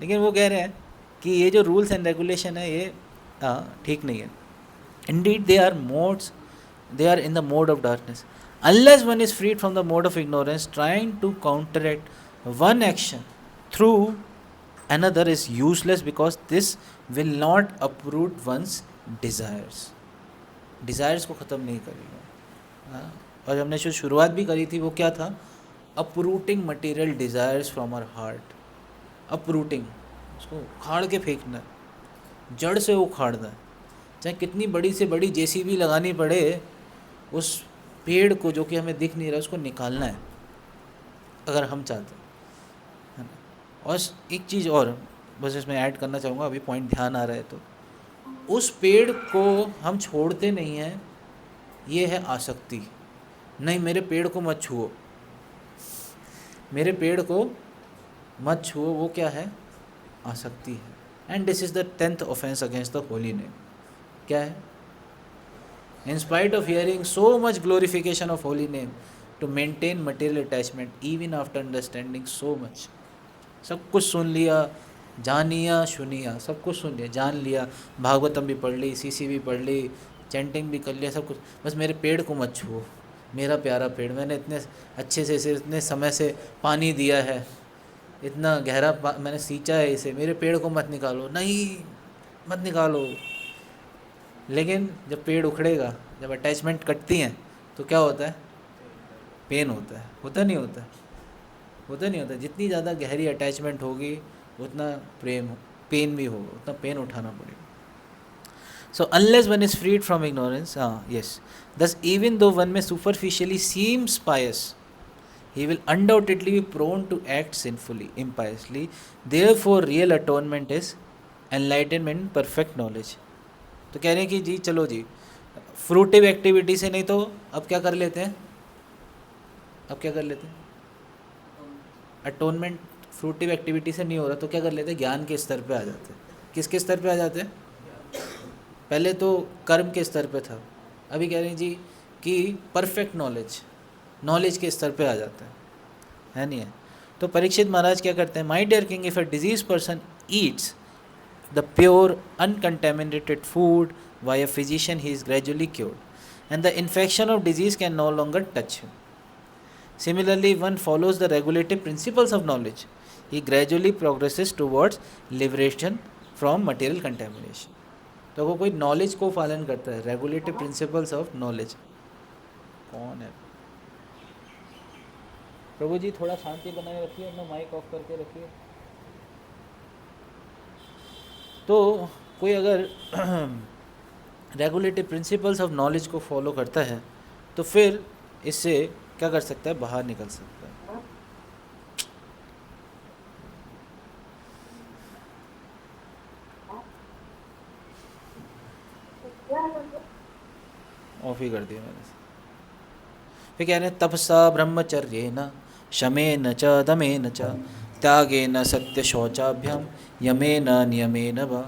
लेकिन वो कह रहे हैं कि ये जो रूल्स एंड रेगुलेशन है, ये ठीक नहीं है। Indeed they are modes, they are in the mode of darkness unless one is freed from the mode of ignorance trying to counteract one action through another is useless because this will not uproot one's desires को ख़त्म नहीं करेगा। और हमने जो शुरुआत भी करी थी वो क्या था, uprooting material desires from our heart। uprooting, उसको उखाड़ के फेंकना, जड़ से उखाड़ना, चाहे कितनी बड़ी से बड़ी जेसीबी लगानी पड़े, उस पेड़ को जो कि हमें दिख नहीं रहा उसको निकालना है, अगर हम चाहते हैं। और एक चीज़ और बस इसमें ऐड करना चाहूँगा, अभी पॉइंट ध्यान आ रहा है, तो उस पेड़ को हम छोड़ते नहीं हैं, ये है आसक्ति। नहीं, मेरे पेड़ को मत छुओ, मेरे पेड़ को मत छुओ, वो क्या है, आसक्ति है। And this is the 10th offence against the holy name. क्या है, in spite of hearing so much glorification of holy name to maintain material attachment even after understanding so much. सब कुछ सुन लिया, जानिया सुनिया, सब कुछ सुन लिया, जान लिया, भागवतम भी पढ़ ली, सीसी भी पढ़ ली, चैंटिंग भी कर लिया, सब कुछ, बस मेरे पेड़ को मत छुओ, मेरा प्यारा पेड़, मैंने इतने अच्छे से इसे इतने समय से पानी दिया है, इतना गहरा मैंने सींचा है इसे, मेरे पेड़ को मत निकालो, नहीं मत निकालो। लेकिन जब पेड़ उखड़ेगा, जब अटैचमेंट कटती हैं, तो क्या होता है, पेन होता है, होता नहीं होता, होता नहीं होता। जितनी ज़्यादा गहरी अटैचमेंट होगी उतना पेन भी होगा, उतना पेन उठाना पड़ेगा। So unless one is freed from ignorance, yes, thus even though one may superficially seems pious, he will undoubtedly be prone to act sinfully, impiously. Therefore, real atonement is enlightenment, perfect knowledge. तो कह रहे हैं कि जी चलो जी, फ्रूटिव एक्टिविटी से नहीं तो अब क्या कर लेते हैं, अब क्या कर लेते हैं, अटोनमेंट फ्रूटिव एक्टिविटी से नहीं हो रहा तो क्या कर लेते हैं, ज्ञान के स्तर पे आ जाते हैं. किसके स्तर पे आ जाते हैं, पहले तो कर्म के स्तर पे था, अभी कह रहे हैं जी कि परफेक्ट नॉलेज, नॉलेज के स्तर पे आ जाता है नहीं है. तो परीक्षित महाराज क्या करते हैं, my dear king, if a disease person eats the pure uncontaminated food by a physician, he is gradually cured and the infection of disease can no longer touch him. Similarly, one follows the regulative principles of knowledge. He gradually progresses towards liberation from material contamination. तो वो कोई नॉलेज को पालन करता है, रेगुलेटिव प्रिंसिपल्स ऑफ नॉलेज. कौन है प्रभु जी, थोड़ा शांति बनाए रखिए, अपना माइक ऑफ करके रखिए. तो कोई अगर रेगुलेटिव प्रिंसिपल्स ऑफ नॉलेज को फॉलो करता है तो फिर इससे क्या कर सकता है, बाहर निकल सकता है. ऑफ ही कर दिया मैंने. फिर कह रहे हैं तपसा ब्रह्मचर्येन शमेन च दमेन च त्यागेन सत्य शौचाभ्याम यमेन नियमेन वा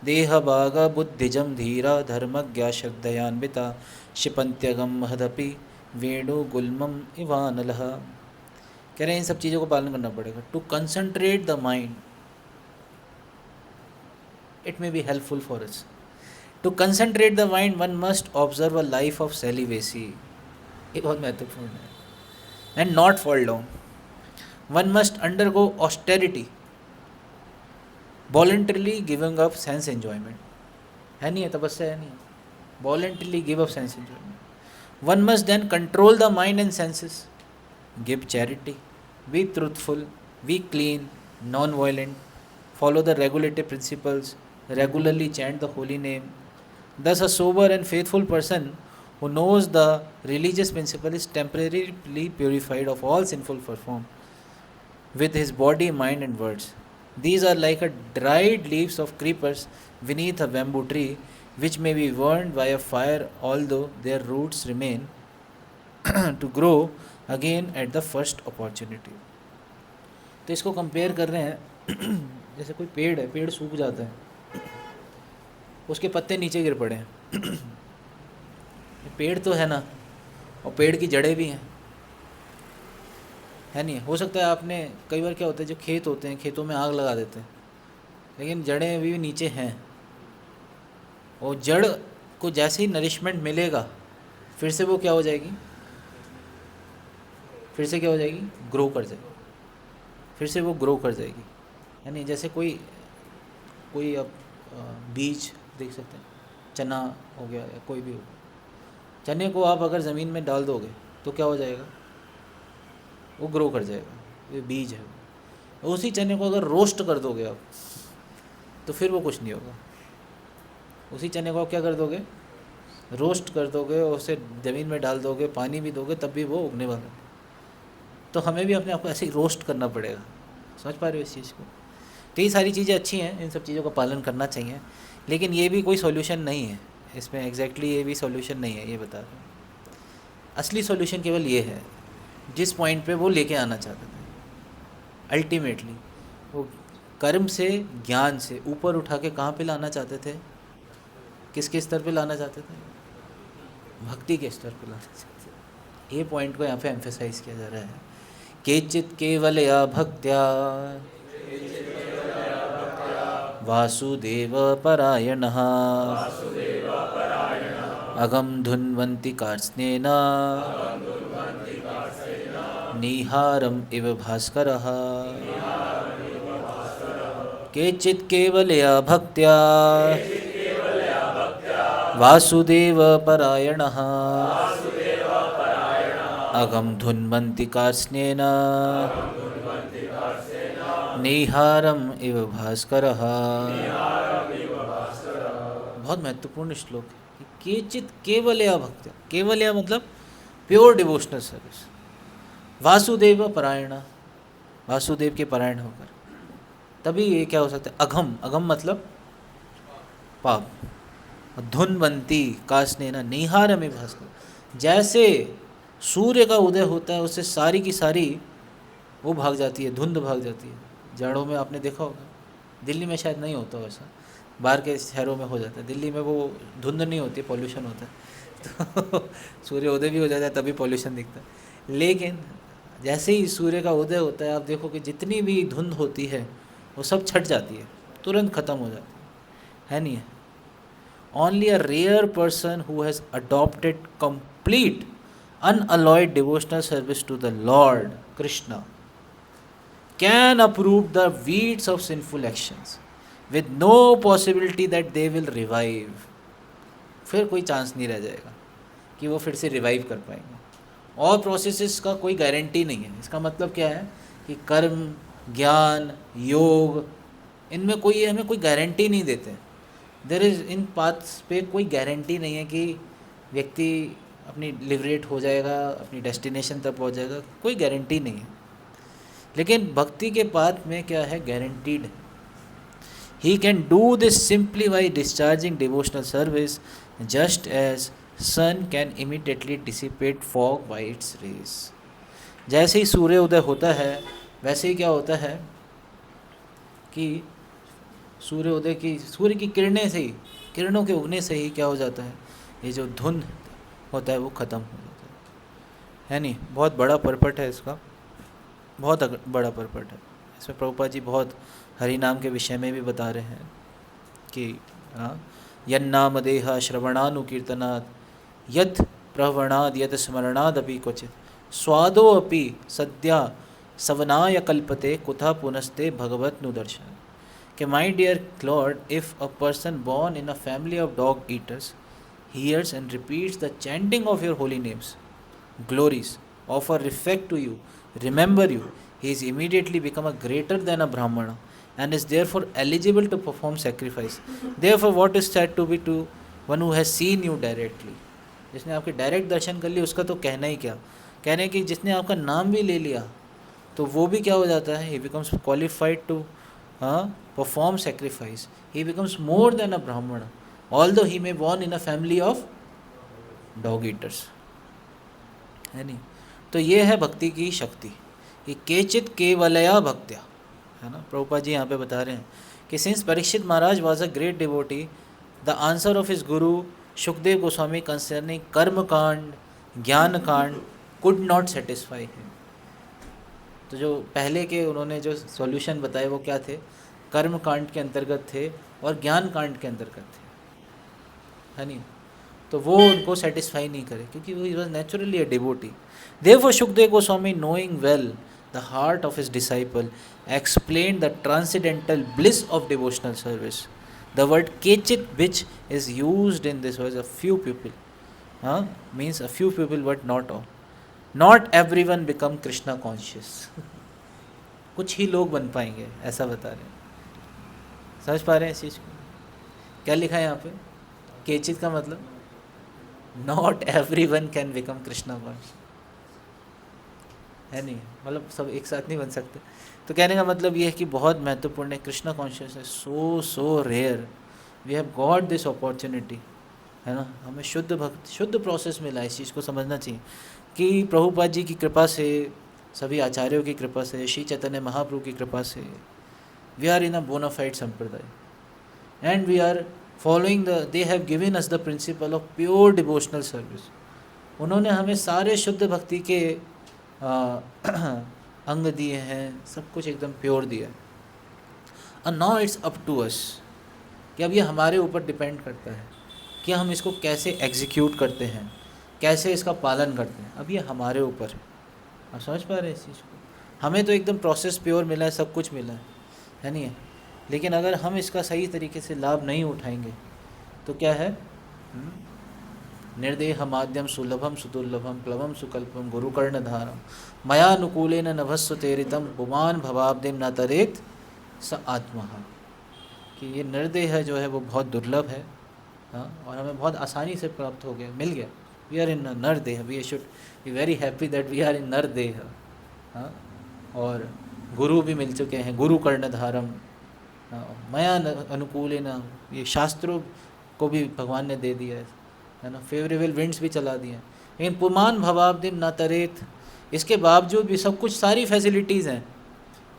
देहभाग बुद्धिजम धीरा धर्मज्ञा श्रद्धयान्विता क्षिपन्त्यगम महदपि वेणुगुल्मम इवानलः. कह रहे हैं इन सब चीज़ों को पालन करना पड़ेगा. To concentrate the mind, it may be helpful for us. To concentrate the mind one must observe a life of celibacy. ये बहुत महत्वपूर्ण है. And not fall down. One must undergo austerity, voluntarily giving up sense enjoyment. है नहीं है, तपस्या है नहीं है, voluntarily give up sense enjoyment. One must then control the mind and senses, give charity, be truthful, be clean, non-violent, follow the regulative principles, regularly chant the holy name. Thus, a sober and faithful person who knows the religious principle is temporarily purified of all sinful performed with his body, mind, and words. These are like a dried leaves of creepers beneath a bamboo tree, which may be burned by a fire, although their roots remain to grow again at the first opportunity. तो इसको कंपेयर कर रहे हैं जैसे कोई पेड़ है, पेड़ सूख जाता है, उसके पत्ते नीचे गिर पड़े हैं. पेड़ तो है ना, और पेड़ की जड़ें भी हैं, है नहीं. हो सकता है आपने कई बार क्या होता है, जो खेत होते हैं, खेतों में आग लगा देते हैं, लेकिन जड़ें भी नीचे हैं, और जड़ को जैसे ही नरिशमेंट मिलेगा फिर से वो क्या हो जाएगी, फिर से क्या हो जाएगी, ग्रो कर जाएगी, फिर से वो ग्रो कर जाएगी. यानी जैसे कोई अब बीज देख सकते हैं, चना हो गया या कोई भी हो, चने को आप अगर ज़मीन में डाल दोगे तो क्या हो जाएगा, वो ग्रो कर जाएगा, ये बीज है. उसी चने को अगर रोस्ट कर दोगे आप तो फिर वो कुछ नहीं होगा. उसी चने को आप क्या कर दोगे, रोस्ट कर दोगे, और उसे ज़मीन में डाल दोगे, पानी भी दोगे, तब भी वो उगने वाला है. तो हमें भी अपने आप को ऐसे ही रोस्ट करना पड़ेगा. समझ पा रहे हो इस चीज़ को. तो ये सारी चीज़ें अच्छी हैं, इन सब चीज़ों का पालन करना चाहिए, लेकिन ये भी कोई सॉल्यूशन नहीं है इसमें. एग्जैक्टली ये भी सॉल्यूशन नहीं है, ये बता रहे हैं. असली सॉल्यूशन केवल ये है जिस पॉइंट पे वो लेके आना चाहते थे. अल्टीमेटली वो कर्म से, ज्ञान से ऊपर उठा के कहाँ पे लाना चाहते थे, किसके स्तर पे लाना चाहते थे, भक्ति के स्तर पे लाना चाहते थे. ये पॉइंट को यहाँ पे एम्फेसाइज किया जा रहा है. केचित केवलया भक्त्या वासुदेव परायणः अगम धुन्वन्ति कार्त्स्नेन निहारम इव भास्करः. केचित् केवलया भक्त्या वासुदेव परायणः अगम धुन्वन्ति कार्त्स्नेन निहारम इव भास्करः. बहुत महत्वपूर्ण श्लोक है. केचित केवलया भक्त्या, केवलया मतलब प्योर डिवोशनल सर्विस. वासुदेव परायण, वासुदेव के परायण होकर, तभी ये क्या हो सकता है, अघम, अघम मतलब पाप। धुनवंती कास्नेना निहार में भास्कर, जैसे सूर्य का उदय होता है उससे सारी की सारी वो भाग जाती है, धुंध भाग जाती है। जाड़ों में आपने देखा होगा, दिल्ली में शायद नहीं होता वैसा, बाहर के शहरों में हो जाता है, दिल्ली में वो धुंध नहीं होती, पॉल्यूशन होता है तो सूर्य उदय भी हो जाता है तभी पॉल्यूशन दिखता है। लेकिन जैसे ही सूर्य का उदय होता है आप देखो कि जितनी भी धुंध होती है वो सब छट जाती है, तुरंत ख़त्म हो जाती है नहीं है। Only a rare person who has adopted complete unalloyed devotional service to the Lord Krishna can uproot the weeds of sinful actions with no possibility that they will revive. फिर कोई चांस नहीं रह जाएगा कि वो फिर से रिवाइव कर पाएंगे, और प्रोसेसेस का कोई गारंटी नहीं है। इसका मतलब क्या है कि कर्म, ज्ञान, योग, इनमें कोई हमें कोई गारंटी नहीं देते। देर इज़ इन पाथ्स पे कोई गारंटी नहीं है कि व्यक्ति अपनी लिबरेट हो जाएगा, अपनी डेस्टिनेशन तक पहुंच जाएगा, कोई गारंटी नहीं है। लेकिन भक्ति के पाथ में क्या है, गारंटीड है। He can do this simply by discharging devotional service just as sun can immediately dissipate fog by its rays. जैसे ही सूर्य उदय होता है वैसे ही क्या होता है कि सूर्योदय की, सूर्य की किरणें से ही, किरणों के उगने से ही क्या हो जाता है, ये जो धुंध होता है वो ख़त्म हो जाता है नहीं। बहुत बड़ा परपट है इसका, बहुत बड़ा परपट है। इसमें प्रभुपाद जी बहुत हरि नाम के विषय में भी बता रहे हैं कि यन्नाम देह श्रवणानुकीर्तनात् यत् प्रवणाद यत् स्मरणाद अपि क्वचित स्वादो अपि सद्या सवनाय कल्पते कुथा पुनस्ते भगवत नुदर्शन। कि my dear lord, if a person born in a family of dog eaters hears and repeats the chanting of your holy names, glories, offer respect to you, remember you, he is immediately become a greater than a brahmana and is therefore eligible to perform sacrifice. Therefore what is said to be to one who has seen you directly, जिसने आपके डायरेक्ट दर्शन कर लिए उसका तो कहना ही क्या, कहने कि जिसने आपका नाम भी ले लिया तो वो भी क्या हो जाता है, he becomes qualified to perform sacrifice. He becomes more than a brahmana, although he may born in a family of dog eaters, है नहीं। तो ये है भक्ति की शक्ति, ये केचित केवलया भक्त्या, है ना। प्रभुपाद जी यहाँ पे बता रहे हैं कि since Parikshit Maharaj was a great devotee, the answer of his Guru Sukhdev Goswami concerning कर्म कांड, ज्ञान कांड कुड नॉट सेटिस्फाई हिम। तो जो पहले के उन्होंने जो सॉल्यूशन बताए वो क्या थे, कर्म कांड के अंतर्गत थे और ज्ञान कांड के अंतर्गत थे, है नहीं। तो वो उनको सेटिस्फाई नहीं करे क्योंकि वो he was naturally a devotee. Therefore Sukhdev Goswami, knowing well the heart of his disciple, explain the transcendental bliss of devotional service. The word केचित which is used in this was a few people, means a few people but not all. Not everyone become Krishna conscious. कुछ ही लोग बन पाएंगे, ऐसा बता रहे हैं। समझ पा रहे हैं इस चीज़ को? क्या लिखा है यहाँ पे? केचित का मतलब not everyone can become Krishna conscious, है नहीं, मतलब सब एक साथ नहीं बन सकते। तो कहने का मतलब ये है कि बहुत महत्वपूर्ण है Krishna consciousness, so rare, we have got this opportunity, है ना। हमें शुद्ध भक्त, शुद्ध प्रोसेस मिला, इस चीज़ को समझना चाहिए कि प्रभुपाद जी की कृपा से, सभी आचार्यों की कृपा से, श्री चैतन्य महाप्रभु की कृपा से we are in a bonafide sampradaya and we are following the, they have given us the principle of pure devotional service. उन्होंने हमें सारे शुद्ध भक्ति के अंग दिए हैं, सब कुछ एकदम प्योर दिया है। And now it's up to us, कि अब ये हमारे ऊपर डिपेंड करता है कि हम इसको कैसे एग्जीक्यूट करते हैं, कैसे इसका पालन करते हैं। अब ये हमारे ऊपर है। आप समझ पा रहे हैं इस चीज़ को? हमें तो एकदम प्रोसेस प्योर मिला है, सब कुछ मिला है नहीं है। लेकिन अगर हम इसका सही तरीके से लाभ नहीं उठाएंगे तो क्या है, निर्देह माध्यम सुलभम सुदुर्लभम प्लवम सुकल्पम गुरुकर्णधारम मयानुकूलेन नभस्व तेरितम पुमान भवाब्दिम न तरेत स आत्मा। कि ये निर्देह जो है वो बहुत दुर्लभ है, और हमें बहुत आसानी से प्राप्त हो गया, मिल गया। वी आर इन नरदेह, we should be very happy that we are in नरदेह, हाँ, और गुरु भी मिल चुके हैं, गुरु कर्णधारम, हाँ, मया अनुकूल न, ये शास्त्रों को भी भगवान ने दे दिया है ना, फेवरेबल विंड्स भी चला दिए हैं। लेकिन पुमान भवाब्दिम न तरेत, इसके बावजूद भी सब कुछ, सारी फैसिलिटीज़ हैं,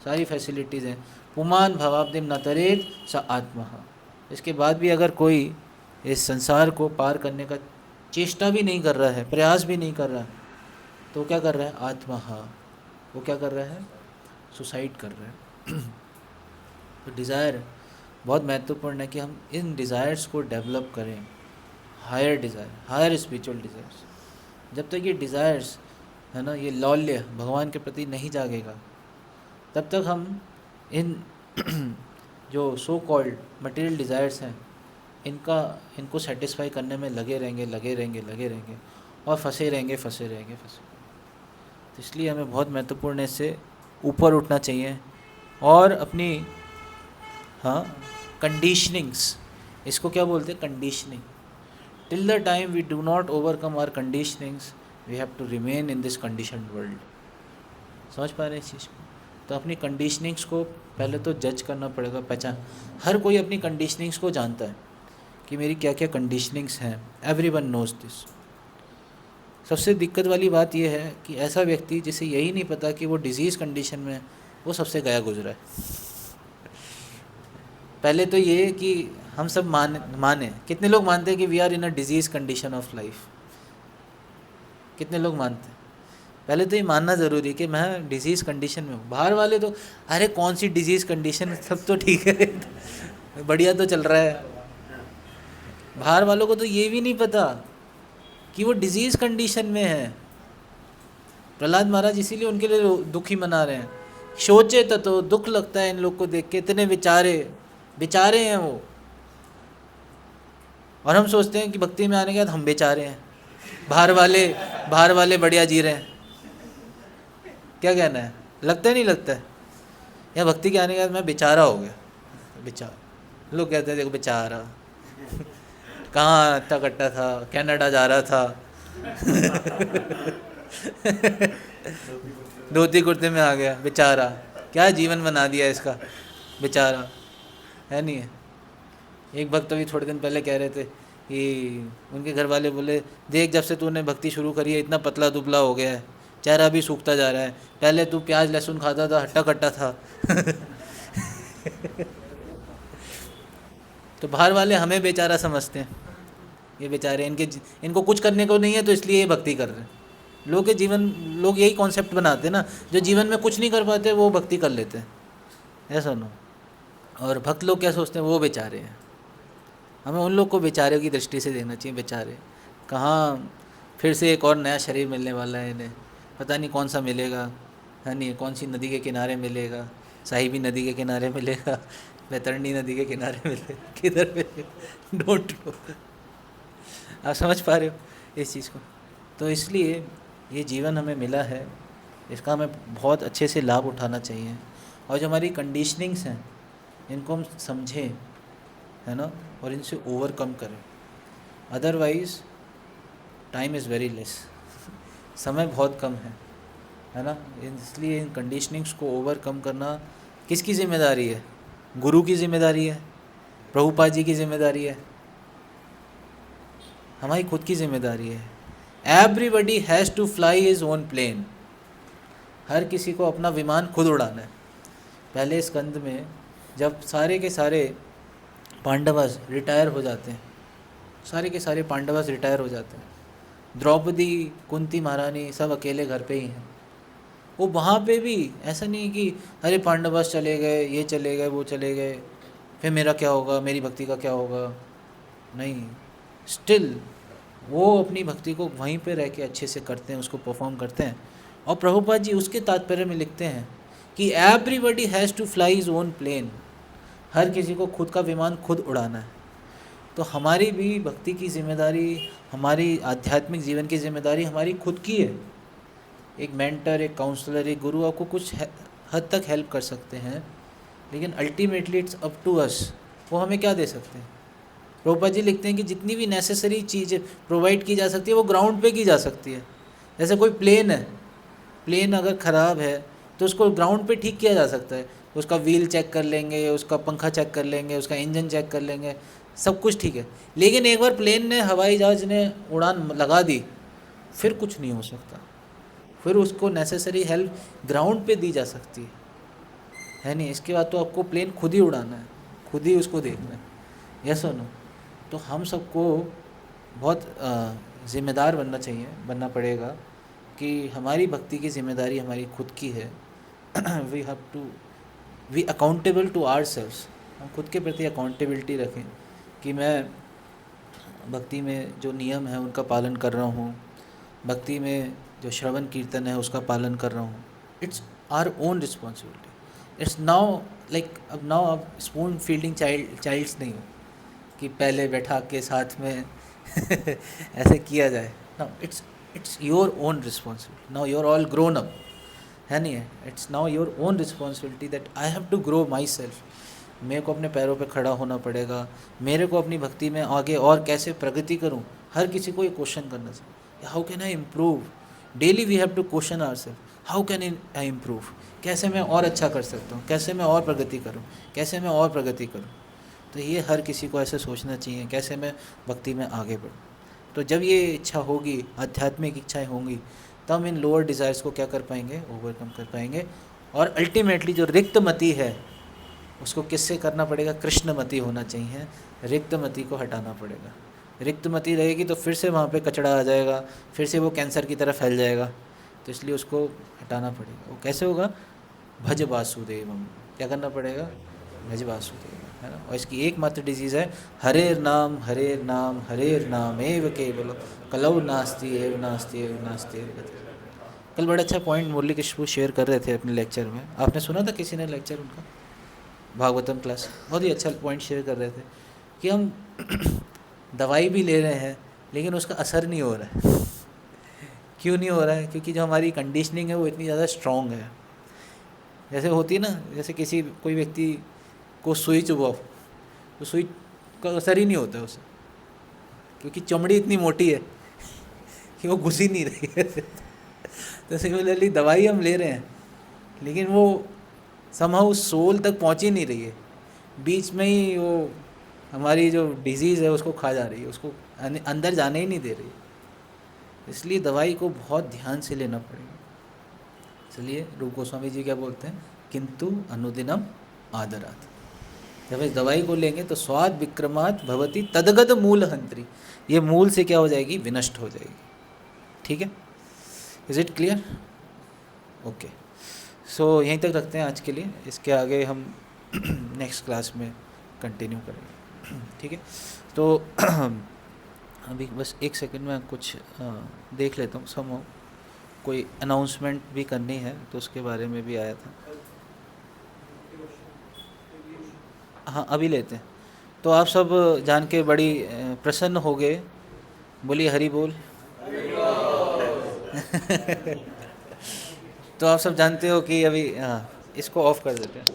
सारी फैसिलिटीज़ हैं, पुमान भवाब्दिम न तरेत स आत्मा, इसके बाद भी अगर कोई इस संसार को पार करने का चेष्टा भी नहीं कर रहा है, प्रयास भी नहीं कर रहा है, तो क्या कर रहा है? आत्मा, वो क्या कर रहा है? सुसाइड कर रहा है। तो डिज़ायर बहुत महत्वपूर्ण है कि हम इन डिज़ायर्स को डेवलप करें, higher desire, higher spiritual desires. जब तक ये डिज़ायर्स है ना, ये लौल्य भगवान के प्रति नहीं जागेगा, तब तक हम इन जो सो कॉल्ड मटेरियल डिज़ायर्स हैं, इनको सेटिस्फाई करने में लगे रहेंगे और फंसे रहेंगे। तो इसलिए हमें बहुत महत्वपूर्ण है, इससे ऊपर उठना चाहिए और अपनी, हाँ, कंडीशनिंग्स, इसको क्या बोलते हैं? Conditioning. Till the time we do not overcome our conditionings, we have to remain in this conditioned world. समझ पा रहे हैं इस चीज़ को? तो अपनी कंडीशनिंग्स को पहले तो जज करना पड़ेगा, पहचान। हर कोई अपनी कंडीशनिंग्स को जानता है कि मेरी क्या क्या कंडीशनिंग्स हैं, एवरीवन नोज दिस। सबसे दिक्कत वाली बात यह है कि ऐसा व्यक्ति जिसे यही नहीं पता कि वो डिजीज़ कंडीशन में है, वो सबसे गया गुजरा है। पहले तो ये कि हम सब माने, कितने लोग मानते हैं कि we are in a disease condition of life? कितने लोग मानते हैं? पहले तो ये मानना ज़रूरी है कि मैं डिजीज़ कंडीशन में हूँ। बाहर वाले तो अरे कौन सी डिजीज़ कंडीशन, सब तो ठीक है, बढ़िया तो चल रहा है। बाहर वालों को तो ये भी नहीं पता कि वो डिजीज़ कंडीशन में है। प्रहलाद महाराज इसीलिए उनके लिए दुखी मना रहे हैं। सोचे तो दुख लगता है इन लोग को देख के, इतने बेचारे हैं वो। और हम सोचते हैं कि भक्ति में आने के बाद हम बेचारे हैं, बाहर वाले बढ़िया जी रहे हैं। क्या कहना है? लगता है नहीं लगता है? या भक्ति के आने के बाद मैं बेचारा हो गया, बेचारा। लोग कहते हैं देखो बेचारा, कहाँ अट्टा कट्टा था, कनाडा जा रहा था धोती कुर्ते में आ गया, बेचारा। क्या जीवन बना दिया इसका, बेचारा। है नहीं है? एक भक्त अभी थोड़े दिन पहले कह रहे थे कि उनके घर वाले बोले, देख जब से तूने भक्ति शुरू करी है इतना पतला दुबला हो गया है, चेहरा भी सूखता जा रहा है, पहले तू प्याज लहसुन खाता था, हट्टा कट्टा था तो बाहर वाले हमें बेचारा समझते हैं, ये बेचारे, इनको कुछ करने को नहीं है तो इसलिए ये भक्ति कर रहे हैं। लोग यही कॉन्सेप्ट बनाते हैं ना, जो जीवन में कुछ नहीं कर पाते वो भक्ति कर लेते हैं, ऐसा ना। और भक्त लोग क्या सोचते हैं? वो बेचारे हैं। हमें उन लोग को बेचारे की दृष्टि से देखना चाहिए। बेचारे कहाँ, फिर से एक और नया शरीर मिलने वाला है इन्हें, पता नहीं कौन सा मिलेगा, है नहीं, कौन सी नदी के किनारे मिलेगा, साहिबी नदी के किनारे मिलेगा, बैतरणी नदी के किनारे मिलेगा, किधर मिलेगा, डोंट नो। आप समझ पा रहे हो इस चीज़ को? तो इसलिए ये जीवन हमें मिला है, इसका हमें बहुत अच्छे से लाभ उठाना चाहिए। और जो हमारी कंडीशनिंग्स हैं इनको हम समझें, है ना, और इनसे ओवरकम करें। Otherwise time is very less, समय बहुत कम है ना। इसलिए इन कंडीशनिंग्स को ओवरकम करना किसकी ज़िम्मेदारी है? गुरु की ज़िम्मेदारी है, प्रभुपाद जी की ज़िम्मेदारी है, हमारी खुद की ज़िम्मेदारी है। Everybody has to fly his own plane, हर किसी को अपना विमान खुद उड़ाना है। पहले स्कंद में जब सारे के सारे पांडवस रिटायर हो जाते हैं, सारे के सारे पांडवस रिटायर हो जाते हैं, द्रौपदी, कुंती महारानी सब अकेले घर पे ही हैं। वो वहाँ पे भी ऐसा नहीं कि अरे पांडवस चले गए, ये चले गए, वो चले गए, फिर मेरा क्या होगा, मेरी भक्ति का क्या होगा। नहीं, स्टिल वो अपनी भक्ति को वहीं पे रह के अच्छे से करते हैं, उसको परफॉर्म करते हैं। और प्रभुपाद जी उसके तात्पर्य में लिखते हैं कि everybody has to fly his own plane, हर किसी को खुद का विमान खुद उड़ाना है। तो हमारी भी भक्ति की जिम्मेदारी, हमारी आध्यात्मिक जीवन की जिम्मेदारी हमारी खुद की है। एक मेंटर, एक काउंसलर, एक गुरु आपको कुछ हद तक हेल्प कर सकते हैं, लेकिन ultimately it's up to us, वो हमें क्या दे सकते हैं। प्रभुपाद जी लिखते हैं कि जितनी भी नेसेसरी चीज़ प्रोवाइड की जा सकती है वो ग्राउंड पे की जा सकती है। जैसे कोई प्लेन है, प्लेन अगर ख़राब है तो उसको ग्राउंड पे ठीक किया जा सकता है, उसका व्हील चेक कर लेंगे, उसका पंखा चेक कर लेंगे, उसका इंजन चेक कर लेंगे, सब कुछ ठीक है। लेकिन एक बार प्लेन ने, हवाई जहाज़ ने उड़ान लगा दी, फिर कुछ नहीं हो सकता, फिर उसको नेसेसरी हेल्प ग्राउंड पे दी जा सकती है नहीं। इसके बाद तो आपको प्लेन खुद ही उड़ाना है, खुद ही उसको देखना है, यस और नो। तो हम सबको बहुत ज़िम्मेदार बनना चाहिए, बनना पड़ेगा कि हमारी भक्ति की ज़िम्मेदारी हमारी खुद की है। We have to we accountable to our selves, हम खुद के प्रति अकाउंटेबिलिटी रखें कि मैं भक्ति में जो नियम है उनका पालन कर रहा हूँ, भक्ति में जो श्रवण कीर्तन है उसका पालन कर रहा हूँ। It's our own responsibility. It's now like, अब नाउ आप स्पून फील्डिंग चाइल्ड्स नहीं हो कि पहले बैठा के साथ में ऐसे किया जाए। Now it's your own responsibility, now you are all grown up, है नहीं है। It's now your own responsibility that I have to grow my self. मेरे को अपने पैरों पे खड़ा होना पड़ेगा, मेरे को अपनी भक्ति में आगे और कैसे प्रगति करूं। हर किसी को ये क्वेश्चन करना चाहिए, how can I improve. Daily we have to question our self, how can I improve, कैसे मैं और अच्छा कर सकता हूँ, कैसे मैं और प्रगति करूँ, कैसे मैं और प्रगति करूँ। तो ये हर किसी को ऐसे सोचना चाहिए, कैसे मैं भक्ति में आगे बढ़ूँ। तो जब ये इच्छा होगी, आध्यात्मिक इच्छाएँ होंगी, तब हम इन लोअर डिज़ायर्स को क्या कर पाएंगे, ओवरकम कर पाएंगे। और अल्टीमेटली जो रिक्त मति है उसको किससे करना पड़ेगा, कृष्णमति होना चाहिए। रिक्त मति को हटाना पड़ेगा। रिक्त मति रहेगी तो फिर से वहाँ पे कचड़ा आ जाएगा, फिर से वो कैंसर की तरह फैल जाएगा। तो इसलिए उसको हटाना पड़ेगा। वो कैसे होगा, भज वासुदेवम, क्या करना पड़ेगा, भज वासुदेव, है ना। और इसकी एकमात्र डिजीज़ है हरेर नाम हरेर नाम हरेर नाम एव केवल कलौ नास्ति एव नास्ति एव नास्ति एव गति। कल बड़ा अच्छा पॉइंट मुरली कृष्ण शेयर कर रहे थे अपने लेक्चर में, आपने सुना था किसी ने लेक्चर उनका, भागवतम क्लास, बहुत ही अच्छा पॉइंट शेयर कर रहे थे कि हम दवाई भी ले रहे हैं लेकिन उसका असर नहीं हो रहा है। क्यों नहीं हो रहा है, क्योंकि जो हमारी कंडीशनिंग है वो इतनी ज़्यादा स्ट्रॉन्ग है। जैसे होती है ना, जैसे किसी कोई व्यक्ति को सुई चुभाओ तो सुई का असर ही नहीं होता है उसे, क्योंकि चमड़ी इतनी मोटी है कि वो घुस ही नहीं रही है। तो सिमिलरली दवाई हम ले रहे हैं लेकिन वो समहाउ सोल तक पहुंच ही नहीं रही है, बीच में ही वो हमारी जो डिजीज़ है उसको खा जा रही है, उसको अंदर जाने ही नहीं दे रही है। इसलिए दवाई को बहुत ध्यान से लेना पड़ेगा। इसलिए रूप गोस्वामी जी क्या बोलते हैं, किंतु अनुदिनम आदरात। जब इस दवाई को लेंगे तो स्वाद विक्रमात भवती तदगत मूल हंत्री, ये मूल से क्या हो जाएगी, विनष्ट हो जाएगी। ठीक है, इज़ इट क्लियर? ओके, सो यहीं तक रखते हैं आज के लिए, इसके आगे हम नेक्स्ट क्लास में कंटिन्यू करेंगे। ठीक है, तो अभी बस एक सेकंड में कुछ देख लेता हूँ। समहाउ कोई अनाउंसमेंट भी करनी है तो उसके बारे में भी आया था। हाँ अभी लेते हैं। तो आप सब जान के बड़ी प्रसन्न हो गए, बोलिए हरि बोल। तो आप सब जानते हो कि अभी, हाँ इसको ऑफ कर देते हैं।